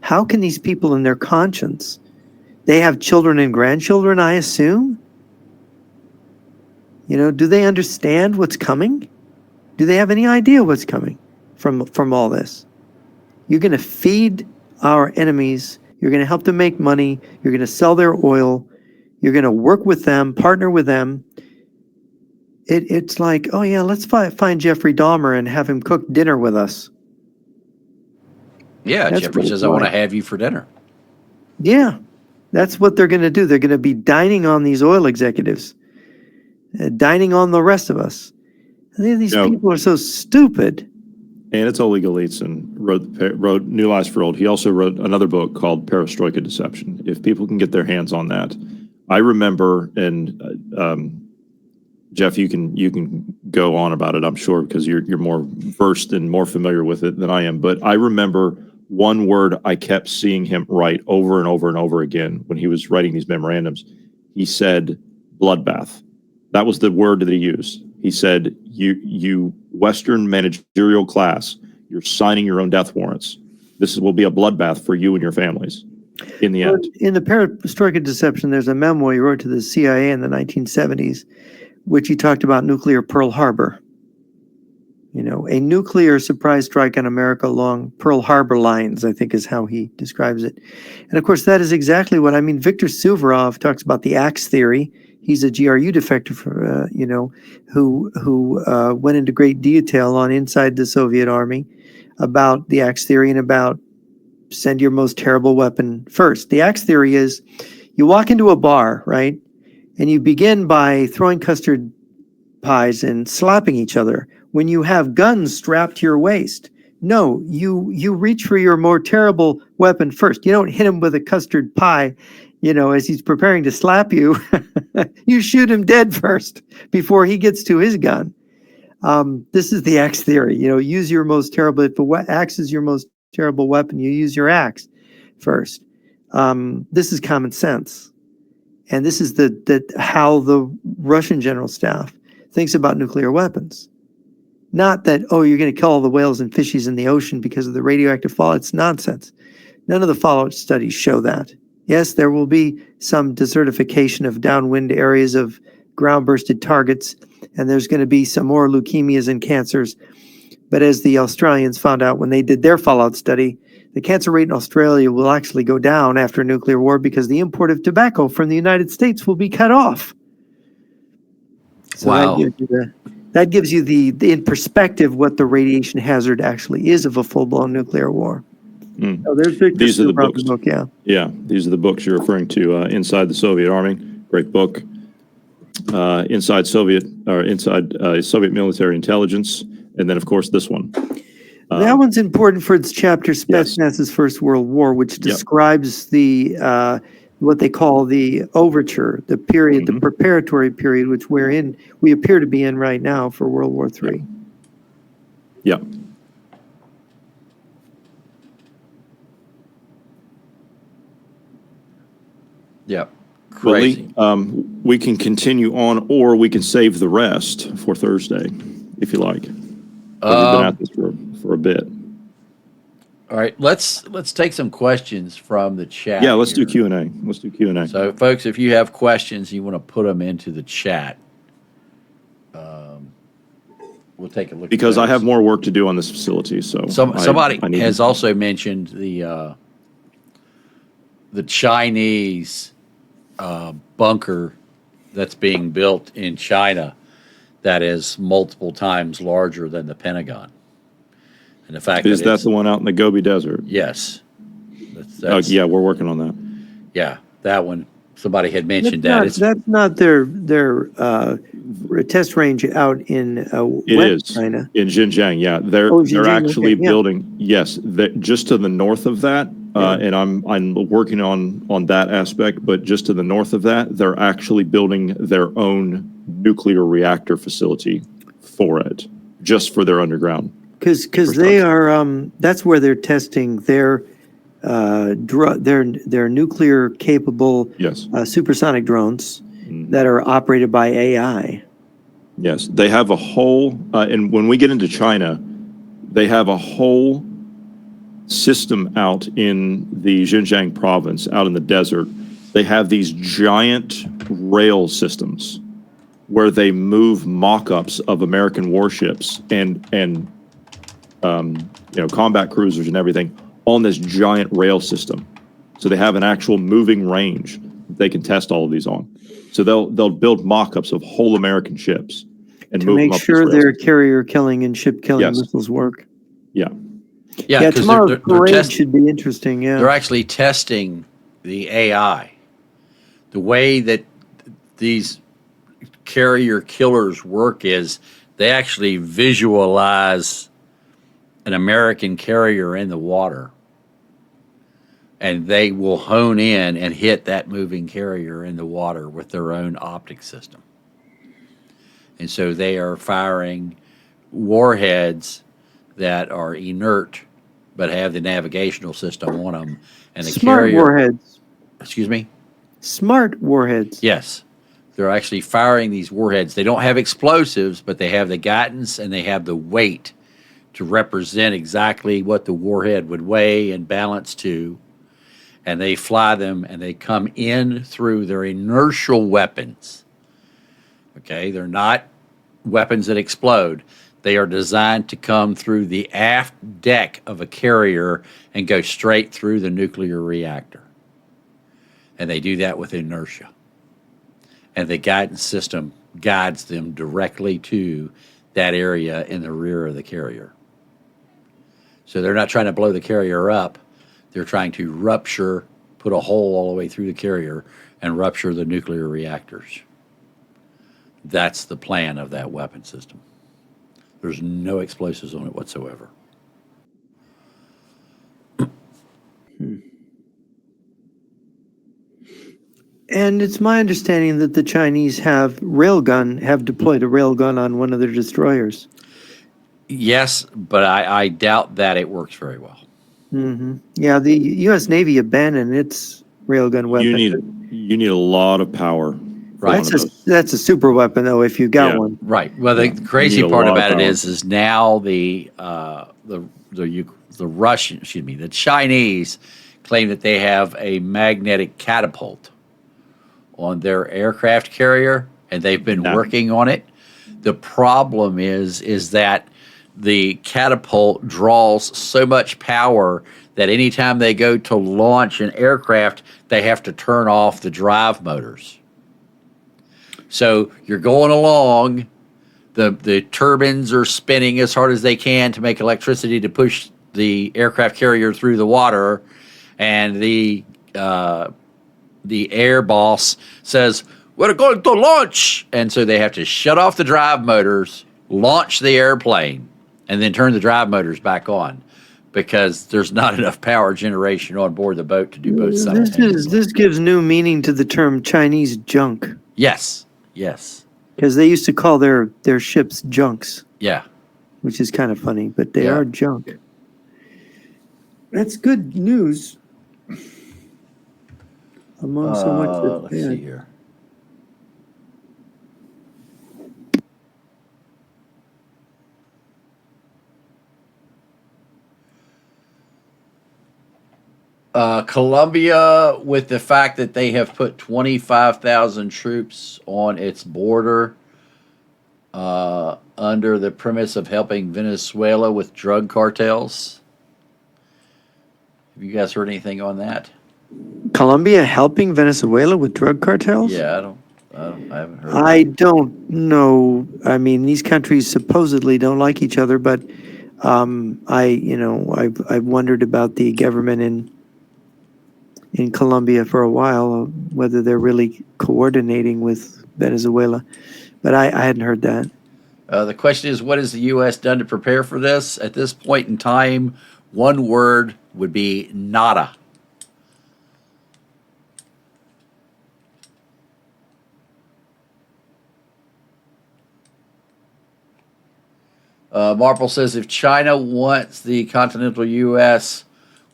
How can these people in their conscience, they have children and grandchildren, I assume? You know, do they understand what's coming? Do they have any idea what's coming from all this? You're going to feed our enemies. You're going to help them make money. You're going to sell their oil. You're going to work with them, partner with them. it's like, oh yeah, let's find Jeffrey Dahmer and have him cook dinner with us. Yeah, That's Jeffrey what says, it's I want to like. have you for dinner. Yeah, that's what they're going to do. They're going to be dining on these oil executives, dining on the rest of us. These people are so stupid. Anatol Golitsyn wrote New Lies for Old. He also wrote another book called Perestroika Deception. If people can get their hands on that, I remember, and Jeff, you can go on about it, I'm sure, because you're more versed and more familiar with it than I am. But I remember one word I kept seeing him write over and over and over again when he was writing these memorandums. He said bloodbath. That was the word that he used. He said, you Western managerial class, you're signing your own death warrants. This will be a bloodbath for you and your families in the end. In the Perestroika Deception, there's a memoir he wrote to the CIA in the 1970s, which he talked about nuclear Pearl Harbor. A nuclear surprise strike on America along Pearl Harbor lines, I think is how he describes it. And of course, that is exactly what I mean. Viktor Suvorov talks about the axe theory. He's a GRU defector, who went into great detail on inside the Soviet army about the axe theory and about send your most terrible weapon first. The axe theory is you walk into a bar, right? And you begin by throwing custard pies and slapping each other when you have guns strapped to your waist. No, you reach for your more terrible weapon first. You don't hit him with a custard pie, as he's preparing to slap you. You shoot him dead first before he gets to his gun. This is the axe theory. Use your most terrible. If the axe is your most terrible weapon, you use your axe first. This is common sense, and this is how the Russian general staff thinks about nuclear weapons. Not that, you're going to kill all the whales and fishies in the ocean because of the radioactive fallout. It's nonsense. None of the fallout studies show that. Yes, there will be some desertification of downwind areas of ground-bursted targets, and there's going to be some more leukemias and cancers. But as the Australians found out when they did their fallout study, the cancer rate in Australia will actually go down after a nuclear war because the import of tobacco from the United States will be cut off. So wow. That gives you the in perspective what the radiation hazard actually is of a full-blown nuclear war. So These are the books. Book, yeah. Yeah, these are the books you're referring to. Inside the Soviet Army, great book. Inside Soviet Military Intelligence, and then of course this one. That one's important for its chapter Spetsnaz's First World War, which describes the what they call the overture, the period, the preparatory period, which we appear to be in right now for World War III. Yeah. Yeah. Crazy. We can continue on, or we can save the rest for Thursday, if you like. We've been at this for a bit. All right, let's take some questions from the chat. Yeah, let's do Q&A. Let's do Q&A. So, folks, if you have questions, you want to put them into the chat. We'll take a look. Because I have more work to do on this facility. So somebody has also mentioned the Chinese bunker that's being built in China that is multiple times larger than the Pentagon. And the fact is that the one out in the Gobi Desert? Yes. Yeah, we're working on that. Yeah, that one. Somebody had mentioned that. That's not their test range out in West China. In Xinjiang. Yeah, they're actually building. Yes, just to the north of that. And I'm working on that aspect. But just to the north of that, they're actually building their own nuclear reactor facility for it, just for their underground. Because they are that's where they're testing their nuclear capable supersonic drones that are operated by AI. Yes, they have a whole and when we get into China, they have a whole system out in the Xinjiang province, out in the desert. They have these giant rail systems where they move mock-ups of American warships and combat cruisers and everything on this giant rail system. So they have an actual moving range that they can test all of these on. So they'll build mock-ups of whole American ships. and To move them make up sure these rails. their carrier killing and ship killing Yes. missiles work. Yeah. Yeah, Yeah, because tomorrow's parade should be interesting. Yeah. they're actually testing the AI. The way that these carrier killers work is they actually visualize an American carrier in the water, and they will hone in and hit that moving carrier in the water with their own optic system. And so they are firing warheads that are inert but have the navigational system on them. And the Smart carrier, warheads. excuse me? Smart warheads. Yes. They're actually firing these warheads. They don't have explosives, but they have the guidance and they have the weight to represent exactly what the warhead would weigh and balance to. And they fly them and they come in through their inertial weapons. Okay, they're not weapons that explode. They are designed to come through the aft deck of a carrier and go straight through the nuclear reactor. And they do that with inertia. And the guidance system guides them directly to that area in the rear of the carrier. So they're not trying to blow the carrier up. They're trying to rupture, put a hole all the way through the carrier and rupture the nuclear reactors. That's the plan of that weapon system. There's no explosives on it whatsoever. And it's my understanding that the Chinese have deployed a railgun on one of their destroyers. Yes, but I doubt that it works very well. Yeah, the U.S. Navy abandoned its railgun weapon. You need a lot of power. Right. That's a super weapon, though, if you got Yeah. one. Right. Well, the crazy need a part lot of about it power. is now the Russian, the Chinese claim that they have a magnetic catapult on their aircraft carrier, and they've been working on it. The problem is that the catapult draws so much power that anytime they go to launch an aircraft, they have to turn off the drive motors. So you're going along, the turbines are spinning as hard as they can to make electricity to push the aircraft carrier through the water, and the air boss says, "We're going to launch," and so they have to shut off the drive motors, launch the airplane, and then turn the drive motors back on because there's not enough power generation on board the boat to do both simultaneously. This gives new meaning to the term Chinese junk, Yes. because they used to call their ships junks, Yeah. which is kind of funny, but they Yeah. are junk. That's good news. Among so much that's Let's see bad. here. Colombia, with the fact that they have put 25,000 troops on its border under the premise of helping Venezuela with drug cartels. Have you guys heard anything on that? Colombia helping Venezuela with drug cartels? Yeah, I haven't heard. I don't know. I mean, these countries supposedly don't like each other, but I've wondered about the government in Colombia for a while, whether they're really coordinating with Venezuela, but I hadn't heard that. The question is, what has the U.S. done to prepare for this? At this point in time, one word would be nada. Marple says, if China wants the continental U.S.,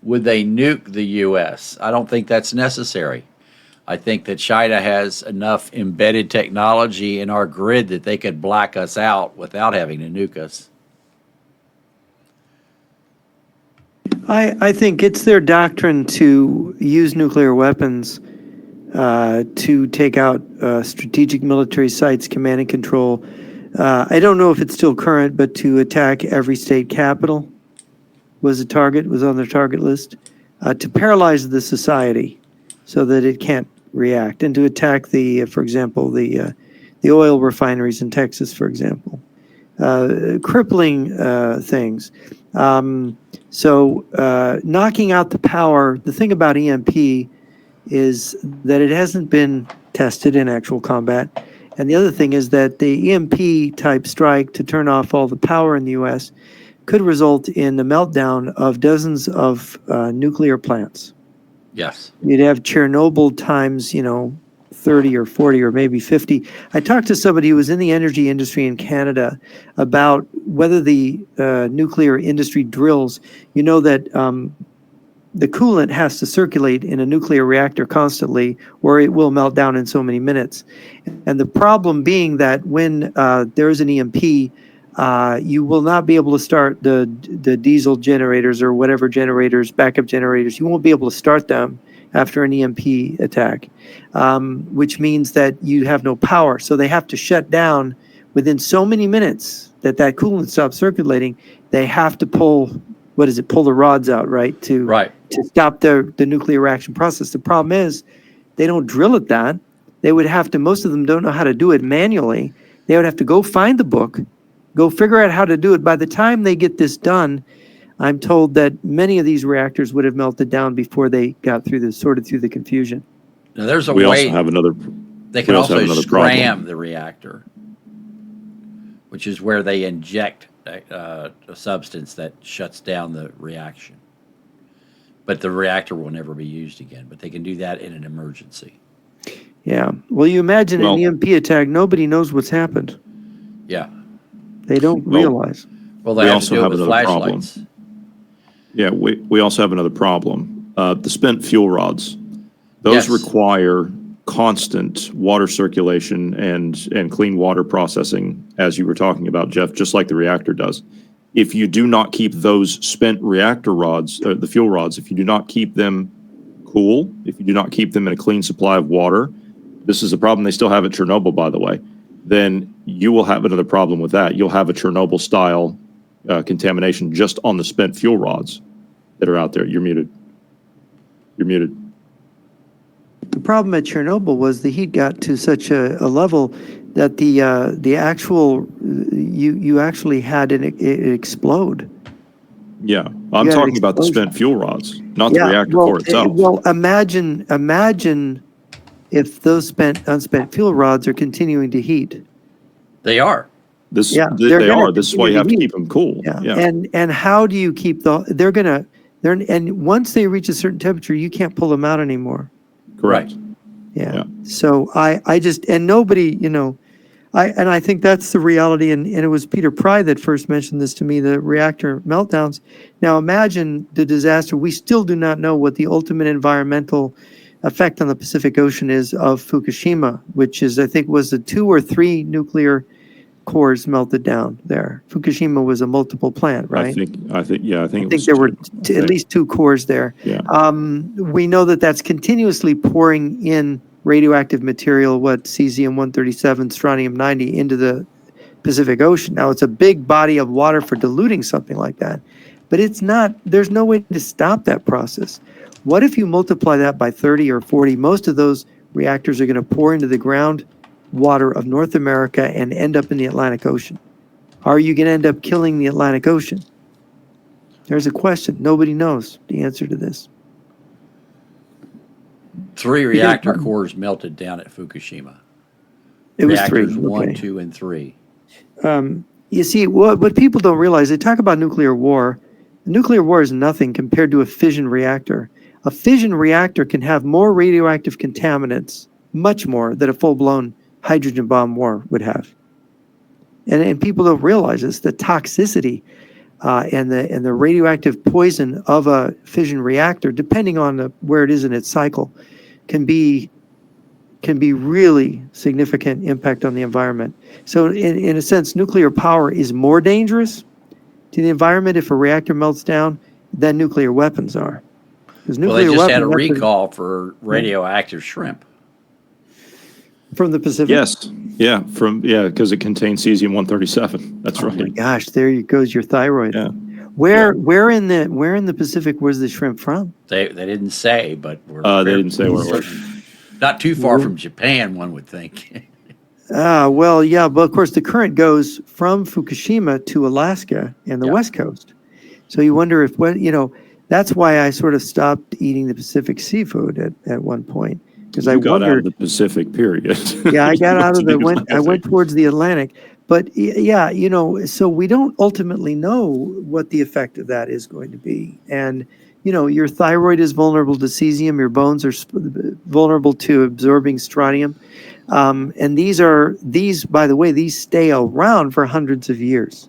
would they nuke the U.S.? I don't think that's necessary. I think that China has enough embedded technology in our grid that they could black us out without having to nuke us. I think it's their doctrine to use nuclear weapons to take out strategic military sites, command and control. I don't know if it's still current, but to attack every state capital was on their target list, to paralyze the society so that it can't react, and to attack for example, the the oil refineries in Texas, for example. Crippling things. Knocking out the power, the thing about EMP is that it hasn't been tested in actual combat. And the other thing is that the EMP type strike to turn off all the power in the U.S. could result in the meltdown of dozens of nuclear plants. Yes. You'd have Chernobyl times, 30 or 40 or maybe 50. I talked to somebody who was in the energy industry in Canada about whether the nuclear industry drills, that the coolant has to circulate in a nuclear reactor constantly or it will melt down in so many minutes. And the problem being that when there's an EMP, you will not be able to start the diesel generators or whatever generators, backup generators. You won't be able to start them after an EMP attack, which means that you have no power. So they have to shut down within so many minutes that coolant stops circulating. They have to pull the rods out, right? To stop the nuclear reaction process. The problem is they don't drill it that. They would have to, most of them don't know how to do it manually. They would have to go find the book, go figure out how to do it. By the time they get this done, I'm told that many of these reactors would have melted down before they got sorted through the confusion. Now there's a We way also have another. they can also scram problem. the reactor, which is where they inject a substance that shuts down the reaction. But the reactor will never be used again. But they can do that in an emergency. Yeah. Well, you imagine an EMP attack, nobody knows what's happened. Yeah. They don't realize. Well, they have to do it with flashlights. Problem. Yeah, we also have another problem. The spent fuel rods. Those require constant water circulation and clean water processing, as you were talking about, Jeff, just like the reactor does. If you do not keep those spent reactor rods, the fuel rods, if you do not keep them cool, if you do not keep them in a clean supply of water, this is a problem they still have at Chernobyl, by the way, then you will have another problem with that. You'll have a Chernobyl-style contamination just on the spent fuel rods that are out there. You're muted. You're muted. The problem at Chernobyl was the heat got to such a level that the actual you actually had it explode. Yeah, I'm talking about the spent fuel rods, not the reactor core itself. Well, imagine if those unspent fuel rods are continuing to heat. They are. They are. This is why you have to keep them cool. Yeah. And how do you keep and once they reach a certain temperature, you can't pull them out anymore. Correct. Yeah. So I just, and nobody, I think that's the reality. And it was Peter Pry that first mentioned this to me, the reactor meltdowns. Now imagine the disaster. We still do not know what the ultimate environmental effect on the Pacific Ocean is of Fukushima, which is, I think, was the 2 or 3 nuclear cores melted down there. Fukushima was a multiple plant, right? I think there were at least 2 cores there. Yeah. We know that that's continuously pouring in radioactive material, cesium-137, strontium-90 into the Pacific Ocean. Now it's a big body of water for diluting something like that, but there's no way to stop that process. What if you multiply that by 30 or 40? Most of those reactors are going to pour into the ground water of North America and end up in the Atlantic Ocean. Are you going to end up killing the Atlantic Ocean? There's a question. Nobody knows the answer to this. 3 reactor cores melted down at Fukushima. It was Reactors 3. 1, 2, and 3. You see, what people don't realize, they talk about nuclear war. Nuclear war is nothing compared to a fission reactor. A fission reactor can have more radioactive contaminants, much more, than a full-blown hydrogen bomb war would have. And people don't realize this, the toxicity and the radioactive poison of a fission reactor, depending on where it is in its cycle, can be really significant impact on the environment. So in a sense, nuclear power is more dangerous to the environment if a reactor melts down than nuclear weapons are. Well, they just had a recall for radioactive shrimp. From the Pacific? Yes. Yeah. Because it contains cesium-137. That's right. Oh my gosh, there goes your thyroid. Yeah. Where in the Pacific was the shrimp from? They didn't say, but they didn't say where it was. Not too far from Japan, one would think. Well, yeah, but of course the current goes from Fukushima to Alaska and the Yeah. West Coast. So you wonder if that's why I sort of stopped eating the Pacific seafood at one point, because I You got out of wondered. the Pacific, period. Yeah, I got You out of went the to I went towards the Atlantic, but yeah, so we don't ultimately know what the effect of that is going to be. And your thyroid is vulnerable to cesium, your bones are vulnerable to absorbing strontium. And these, by the way, these stay around for hundreds of years.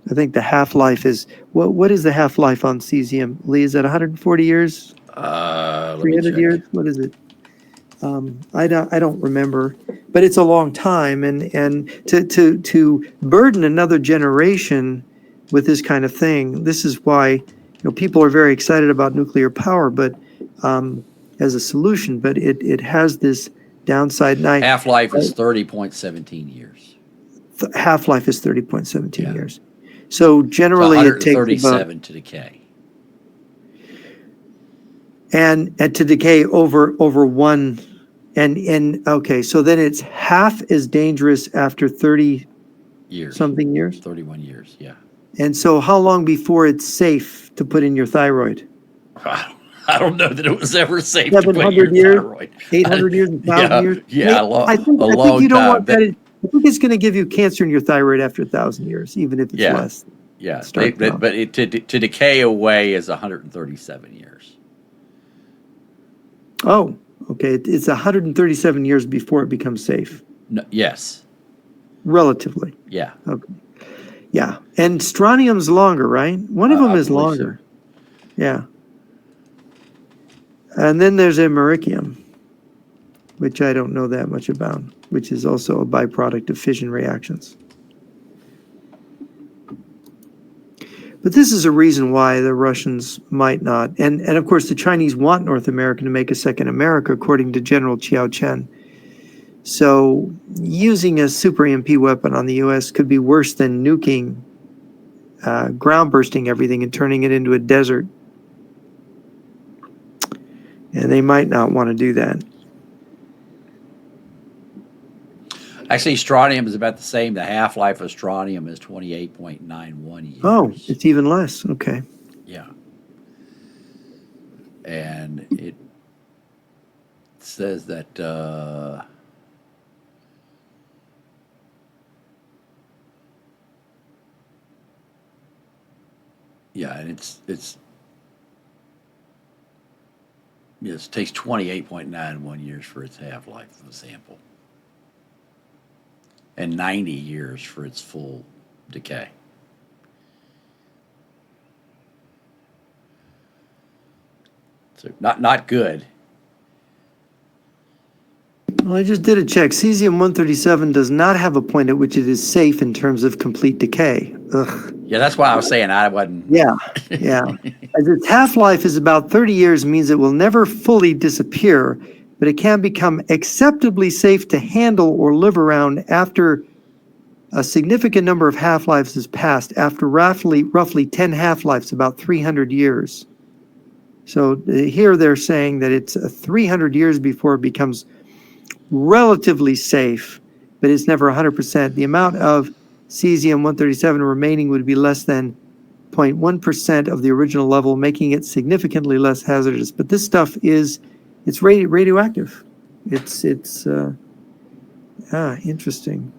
I think the half-life is, what is the half-life on cesium? Lee, is that 140 years? Let me 300 check. years? What is it? I don't remember, but it's a long time, and to burden another generation with this kind of thing. This is why people are very excited about nuclear power, but as a solution, but it has this downside. And Half-life is 30.17 years. half-life is 30.17 Yeah. years. So So generally it takes about 137 to decay. and to decay over one. And okay, so then it's half as dangerous after 30 Years. something years. 31 years, yeah. And so how long before it's safe to put in your thyroid? I don't know that it was ever safe to put in 700 your years, thyroid. 800 years, 1,000 years? Yeah, I think long you don't time. want that. I think it's going to give you cancer in your thyroid after 1,000 years, even if it's Yeah. less. Yeah, Start now. but to decay away is 137 years. Oh, okay. It's 137 years before it becomes safe, No, yes, relatively. yeah. Okay. Yeah. And strontium's longer, right? One of them I is believe longer. Yeah. And then there's americium, which I don't know that much about, which is also a byproduct of fission reactions. But this is a reason why the Russians might not. And of course, the Chinese want North America to make a second America, according to General Chiao Chen. So using a super EMP weapon on the U.S. could be worse than nuking, ground bursting everything and turning it into a desert. And they might not want to do that. Actually, strontium is about the same. The half-life of strontium is 28.91 years. Oh, it's even less. Okay. Yeah. And it says that yeah, and yes, it takes 28.91 years for its half-life of a sample. And 90 years for its full decay. So not good. Well, I just did a check. Cesium-137 does not have a point at which it is safe in terms of complete decay. Ugh. Yeah, that's why I was saying I wasn't. Yeah, yeah. As its half-life is about 30 years, means it will never fully disappear, but it can become acceptably safe to handle or live around after a significant number of half-lives has passed, after roughly 10 half-lives, about 300 years. So here they're saying that it's 300 years before it becomes relatively safe, but it's never 100%. The amount of cesium-137 remaining would be less than 0.1% of the original level, making it significantly less hazardous. But this stuff it's radioactive. It's interesting.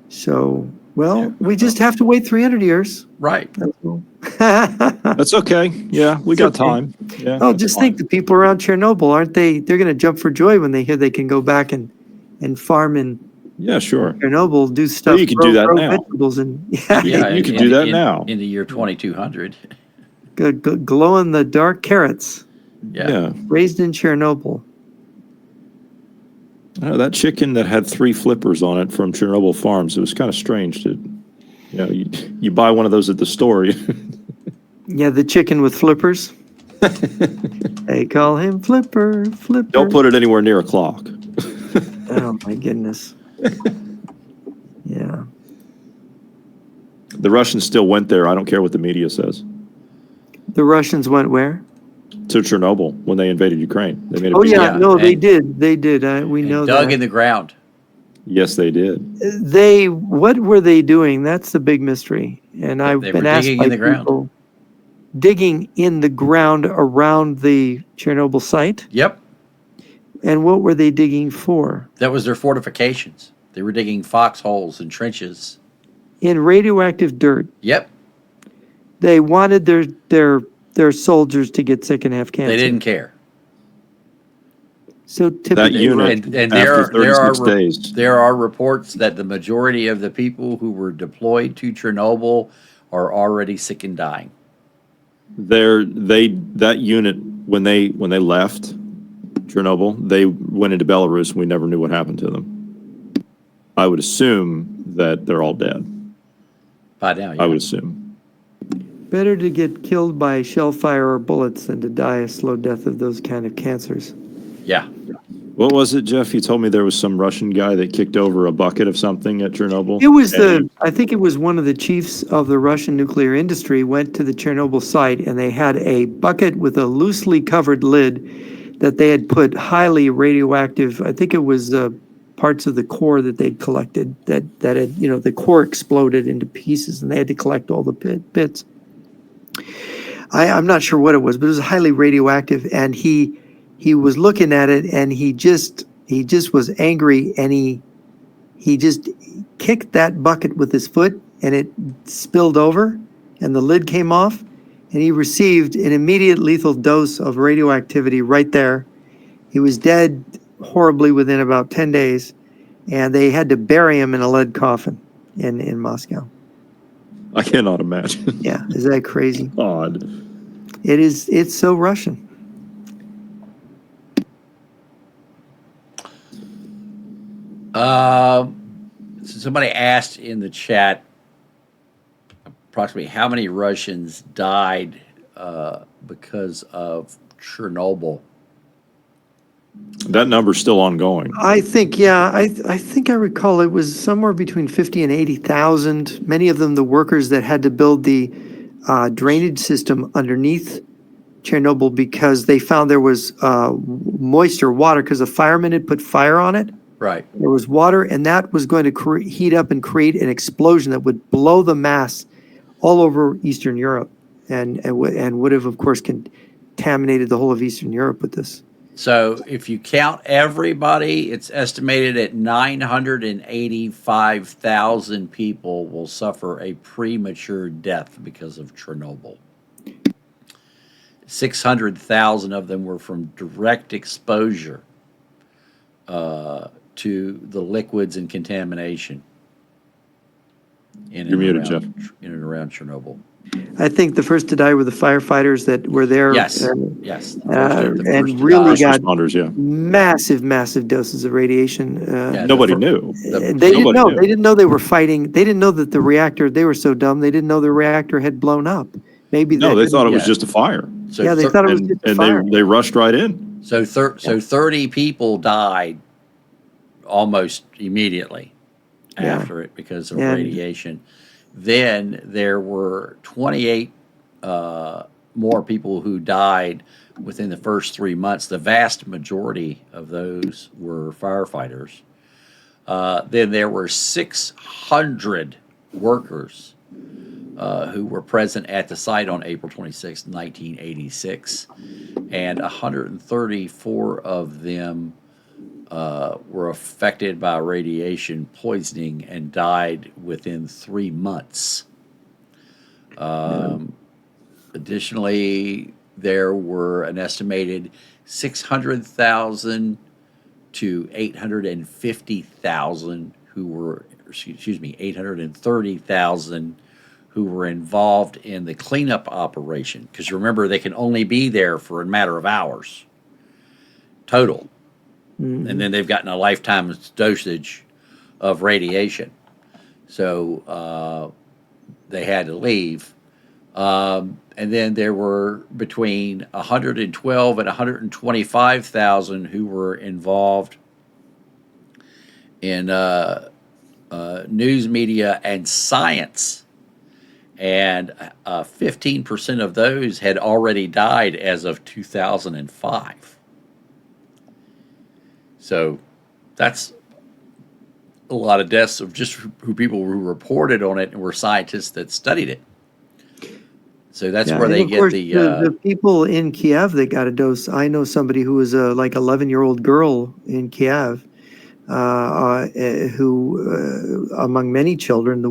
So, well, we just have to wait 300 years. Right. That's all. That's okay. Yeah, we got okay. time. Yeah. Oh, that's just fine. think, the people around Chernobyl, aren't they? They're going to jump for joy when they hear they can go back and farm in Yeah, sure. Chernobyl, do stuff. you can do that grow now. vegetables and Yeah, You could do that now. in the year 2200. glow in the dark carrots Yeah. raised in Chernobyl. That chicken that had 3 flippers on it from Chernobyl Farms, it was kind of strange to, you buy one of those at the store. Yeah, the chicken with flippers. They call him Flipper. Don't put it anywhere near a clock. Oh my goodness. Yeah. The Russians still went there. I don't care what the media says. The Russians went where? To Chernobyl when they invaded Ukraine. They made a Oh big yeah, Yeah, no, they and- did. They did. We know Dug that. in the ground. Yes, they did. What were they doing? That's the big mystery. And I've They been were asked digging by in the ground. people digging in the ground around the Chernobyl site. Yep. And what were they digging for? That was their fortifications. They were digging foxholes and trenches. In radioactive dirt. Yep. They wanted their soldiers to get sick and have cancer. They didn't care. So That typically, unit, And after 36 days, there are reports that the majority of the people who were deployed to Chernobyl are already sick and dying. that unit, when they left Chernobyl, they went into Belarus and we never knew what happened to them. I would assume that they're all dead. By now, yeah. I would assume. better to get killed by shell fire or bullets than to die a slow death of those kind of cancers. Yeah. What was it, Jeff? You told me there was some Russian guy that kicked over a bucket of something at Chernobyl. It was I think it was one of the chiefs of the Russian nuclear industry went to the Chernobyl site and they had a bucket with a loosely covered lid that they had put highly radioactive, I think it was parts of the core that they'd collected that had, the core exploded into pieces and they had to collect all the bits. I'm not sure what it was, but it was highly radioactive and he was looking at it and he just was angry and he just kicked that bucket with his foot and it spilled over and the lid came off and he received an immediate lethal dose of radioactivity right there. He was dead horribly within about 10 days and they had to bury him in a lead coffin in Moscow. I cannot imagine. Yeah, is that crazy? Odd. It is. It's so Russian. Somebody asked in the chat approximately how many Russians died because of Chernobyl. That number's still ongoing. I think, yeah, I think I recall it was somewhere between 50 and 80,000. Many of them the workers that had to build the drainage system underneath Chernobyl because they found there was moisture, water, because the firemen had put fire on it. Right. There was water, and that was going to heat up and create an explosion that would blow the mass all over Eastern Europe, and would have, of course, contaminated the whole of Eastern Europe with this. So if you count everybody, it's estimated at 985,000 people will suffer a premature death because of Chernobyl. 600,000 of them were from direct exposure to the liquids and contamination in You're muted, around, Jeff. in and around Chernobyl. I think the first to die were the firefighters that were there. Yes, yes. The first And to really die. got Responders, yeah. massive doses of radiation. Yeah, Nobody knew. They didn't Nobody know. knew. They didn't know they were fighting. They didn't know that the reactor. They were so dumb. They didn't know the reactor had blown up. Maybe No, they thought it was Yeah. just a fire. So Yeah, they thought it was just a And fire. they rushed right in. So 30 people died almost immediately Yeah. after it because of And- radiation. Then there were 28 more people who died within the first 3 months. The vast majority of those were firefighters. Then there were 600 workers who were present at the site on April 26, 1986, and 134 of them were affected by radiation poisoning and died within 3 months. Additionally, there were an estimated 600,000 to 850,000 who were, 830,000 who were involved in the cleanup operation. Because remember, they can only be there for a matter of hours total. And then they've gotten a lifetime dosage of radiation. So they had to leave. And then there were between 112 and 125,000 who were involved in news media and science. And 15% of those had already died as of 2005. So that's a lot of deaths of just who people who reported on it and were scientists that studied it. So that's Yeah, where and they of get course, the the people in Kiev that got a dose. I know somebody who was a like 11-year-old girl in Kiev, who among many children,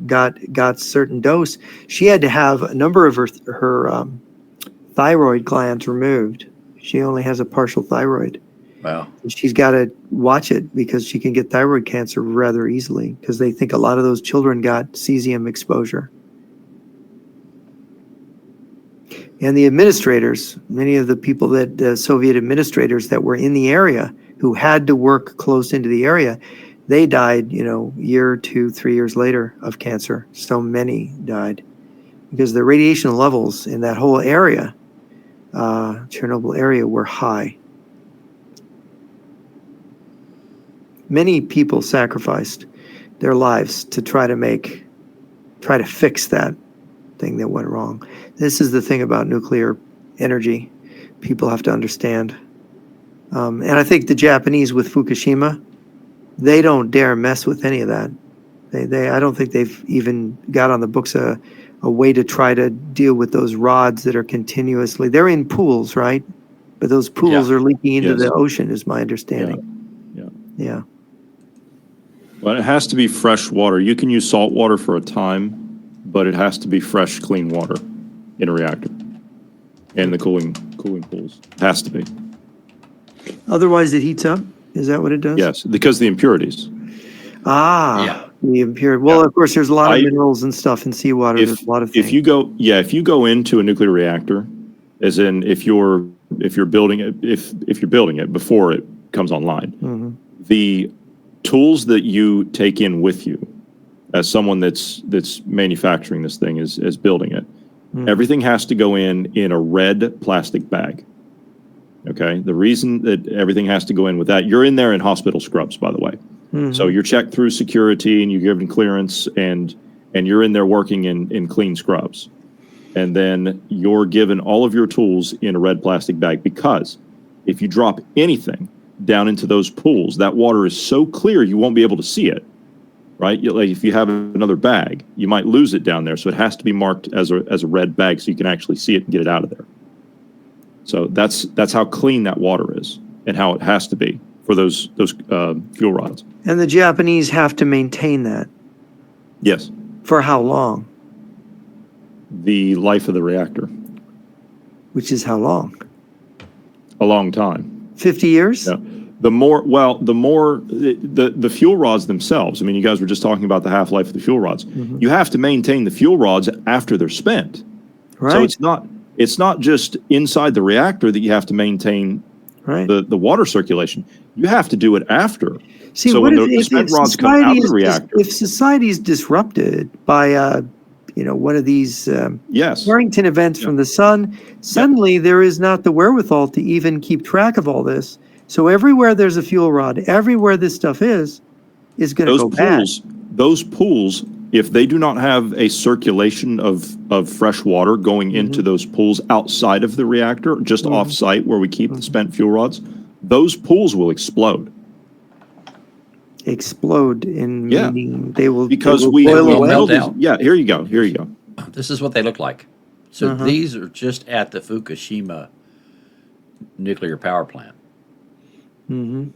got certain dose. She had to have a number of her thyroid glands removed. She only has a partial thyroid. well, She's got to watch it because she can get thyroid cancer rather easily because they think a lot of those children got cesium exposure. And the administrators, many of the people that Soviet administrators that were in the area who had to work close into the area, they died, year, 2, 3 years later of cancer. So many died because the radiation levels in that whole area, Chernobyl area, were high. Many people sacrificed their lives to try to fix that thing that went wrong. This is the thing about nuclear energy. People have to understand. And I think the Japanese with Fukushima, they don't dare mess with any of that. I don't think they've even got on the books a way to try to deal with those rods that are continuously, they're in pools, right? But those pools are leaking into the ocean is my understanding. Yeah. But it has to be fresh water. You can use salt water for a time, but it has to be fresh, clean water in a reactor. And the cooling pools. Has to be. Otherwise it heats up? Is that what it does? Yes, because the impurities. The impure. Well, of course, there's a lot of minerals and stuff in seawater. There's a lot of things. If you go into a nuclear reactor, as in if you're building it before it comes online, the tools that you take in with you as someone that's manufacturing this thing is building it, everything has to go in a red plastic bag. Okay, the reason that everything has to go in with that, you're in there in hospital scrubs, by the way. So you're checked through security and you're given clearance and you're in there working in clean scrubs. And then you're given all of your tools in a red plastic bag, because if you drop anything down into those pools, that water is so clear you won't be able to see it, right? Like if you have another bag, you might lose it down there. So it has to be marked as a red bag so you can actually see it and get it out of there. So that's how clean that water is and how it has to be for those fuel rods. And the Japanese have to maintain that. Yes. For how long? The life of the reactor. Which is how long? A long time. 50 years? Yeah. The fuel rods themselves. I mean, you guys were just talking about the half-life of the fuel rods. You have to maintain the fuel rods after they're spent. Right. So it's not just inside the reactor that you have to maintain the water circulation. You have to do it after. See, so when the spent rods come out of the reactor, if society is disrupted by one of these Carrington events from the sun, suddenly there is not the wherewithal to even keep track of all this. So everywhere there's a fuel rod, everywhere this stuff is going to go bad. Those pools, if they do not have a circulation of fresh water going into those pools outside of the reactor, just off-site where we keep the spent fuel rods, those pools will explode. Meaning they will boil away. Yeah, here you go. This is what they look like. So these are just at the Fukushima nuclear power plant. And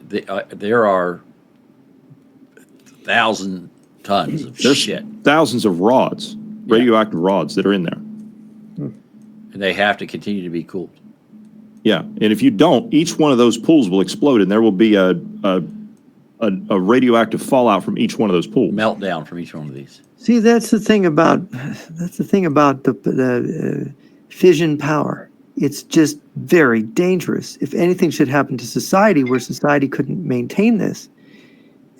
there are 1,000 tons of shit. Thousands of rods, radioactive rods that are in there. And they have to continue to be cooled. Yeah, and if you don't, each one of those pools will explode, and there will be a radioactive fallout from each one of those pools. Meltdown from each one of these. See, that's the thing about the fission power. It's just very dangerous. If anything should happen to society where society couldn't maintain this,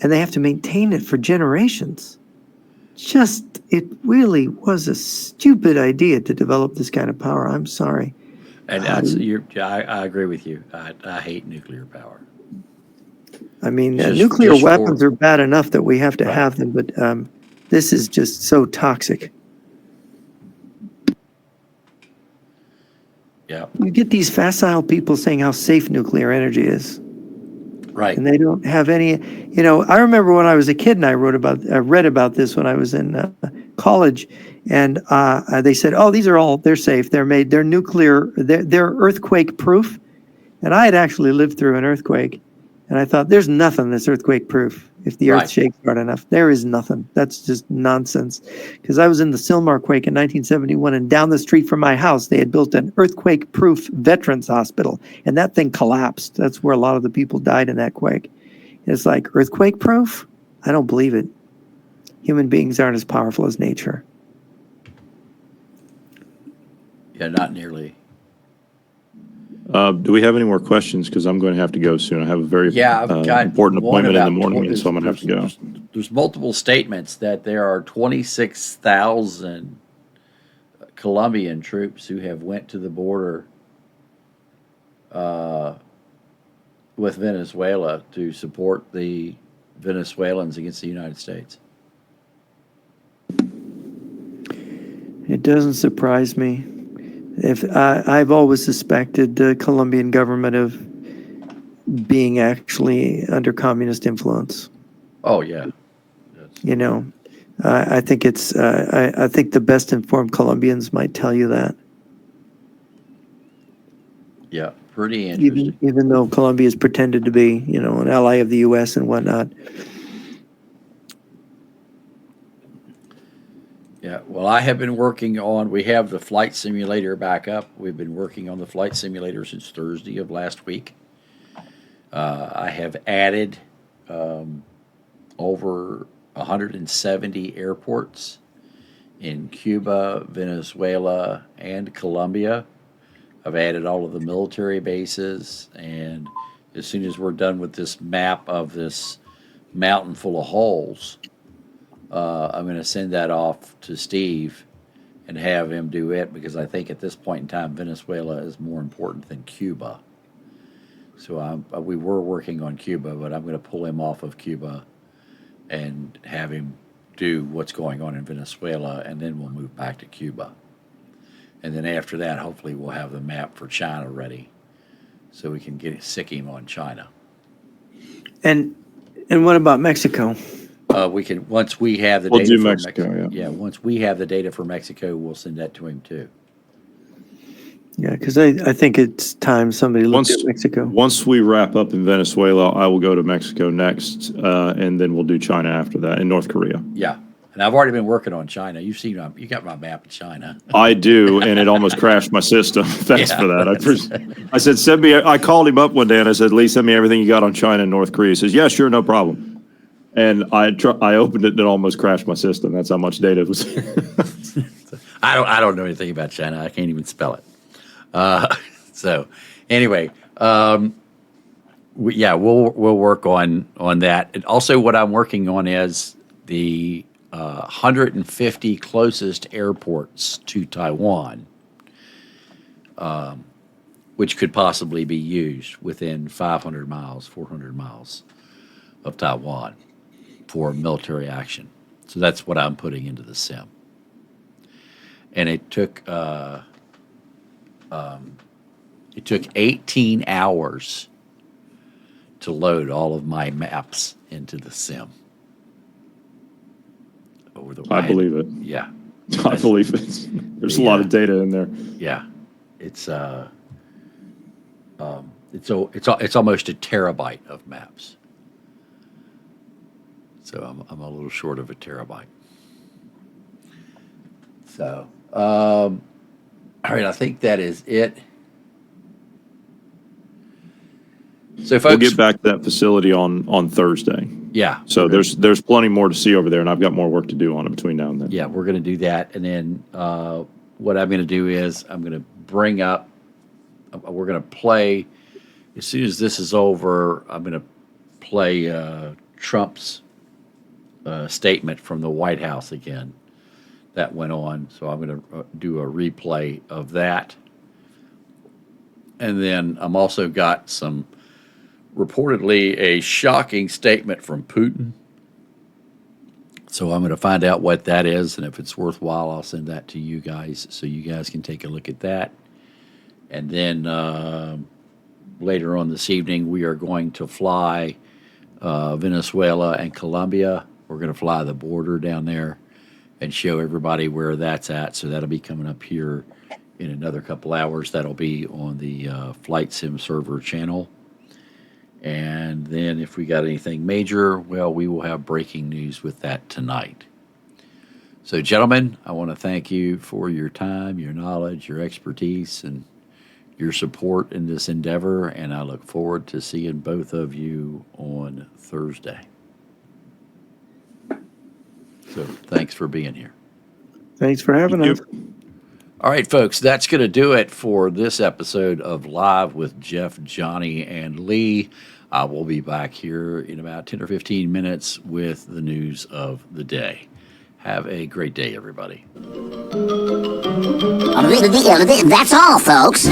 and they have to maintain it for generations, it really was a stupid idea to develop this kind of power. I'm sorry. And I agree with you. I hate nuclear power. I mean, nuclear weapons are bad enough that we have to have them, but this is just so toxic. Yeah. You get these facile people saying how safe nuclear energy is. Right. And they don't have any, I remember when I was a kid and I read about this when I was in college, and they said, oh, they're safe. They're nuclear, they're earthquake proof. And I had actually lived through an earthquake, and I thought, there's nothing that's earthquake proof. If the earth Right. shakes hard enough, there is nothing. That's just nonsense. Because I was in the Sylmar quake in 1971, and down the street from my house, they had built an earthquake proof veterans hospital, and that thing collapsed. That's where a lot of the people died in that quake. It's like, earthquake proof? I don't believe it. Human beings aren't as powerful as nature. Yeah, not nearly. Do we have any more questions? Because I'm going to have to go soon. I have a very Yeah, I've got important one appointment in the about morning, and so I'm going to have to go. There's multiple statements that there are 26,000 Colombian troops who have went to the border with Venezuela to support the Venezuelans against the United States. It doesn't surprise me. If I've always suspected the Colombian government of being actually under communist influence. Oh yeah, I think I think the best informed Colombians might tell you that. yeah, pretty interesting. Even though Colombia has pretended to be, an ally of the U.S. and whatnot. Yeah, well, I have been working on. We have the flight simulator back up. We've been working on the flight simulator since Thursday of last week. I have added over 170 airports in Cuba, Venezuela, and Colombia. I've added all of the military bases, and as soon as we're done with this map of this mountain full of holes, I'm going to send that off to Steve and have him do it, because I think at this point in time, Venezuela is more important than Cuba. So we were working on Cuba, but I'm going to pull him off of Cuba and have him do what's going on in Venezuela, and then we'll move back to Cuba. And then after that, hopefully we'll have the map for China ready so we can sick him on China. And what about Mexico? We can, once we have the We'll data do for Mexico, yeah. once we have the data for Mexico, we'll send that to him too. Yeah, because I think it's time somebody looked at Mexico. Once we wrap up in Venezuela, I will go to Mexico next, and then we'll do China after that, and North Korea. Yeah. And I've already been working on China. You've seen, you got my map of China. I do, and it almost crashed my system. Thanks Yeah. for that. I said, send me. I called him up one day and I said, Lee, send me everything you got on China and North Korea. He says, yeah, sure, no problem. And I opened it and it almost crashed my system. That's how much data it was. I don't know anything about China. I can't even spell it. So anyway, we'll work on that. And also, what I'm working on is the 150 closest airports to Taiwan, which could possibly be used within 500 miles, 400 miles of Taiwan for military action. So that's what I'm putting into the sim. And it took 18 hours to load all of my maps into the sim. I believe it. Yeah. I believe it. There's a lot of data in there. Yeah. It's almost a terabyte of maps. So I'm a little short of a terabyte. So, all right, I think that is it. So, folks, We'll get back to that facility on Thursday. Yeah. So there's plenty more to see over there, and I've got more work to do on it between now and then. Yeah, we're going to do that, and then what I'm going to do is I'm going to bring up. We're going to play as soon as this is over. I'm going to play Trump's statement from the White House again. That went on, so I'm going to do a replay of that, and then I'm also got some. Reportedly a shocking statement from Putin. So I'm going to find out what that is, and if it's worthwhile, I'll send that to you guys so you guys can take a look at that. And then later on this evening, we are going to fly Venezuela and Colombia. We're going to fly the border down there and show everybody where that's at. So that'll be coming up here in another couple hours. That'll be on the Flight Sim server channel. And then if we got anything major, well, we will have breaking news with that tonight. So, gentlemen, I want to thank you for your time, your knowledge, your expertise, and your support in this endeavor. And I look forward to seeing both of you on Thursday. So, thanks for being here. Thanks for having us. All right, folks, that's going to do it for this episode of Live with Jeff, Jonny, and Lee. We'll be back here in about 10 or 15 minutes with the news of the day. Have a great day, everybody. That's all, folks.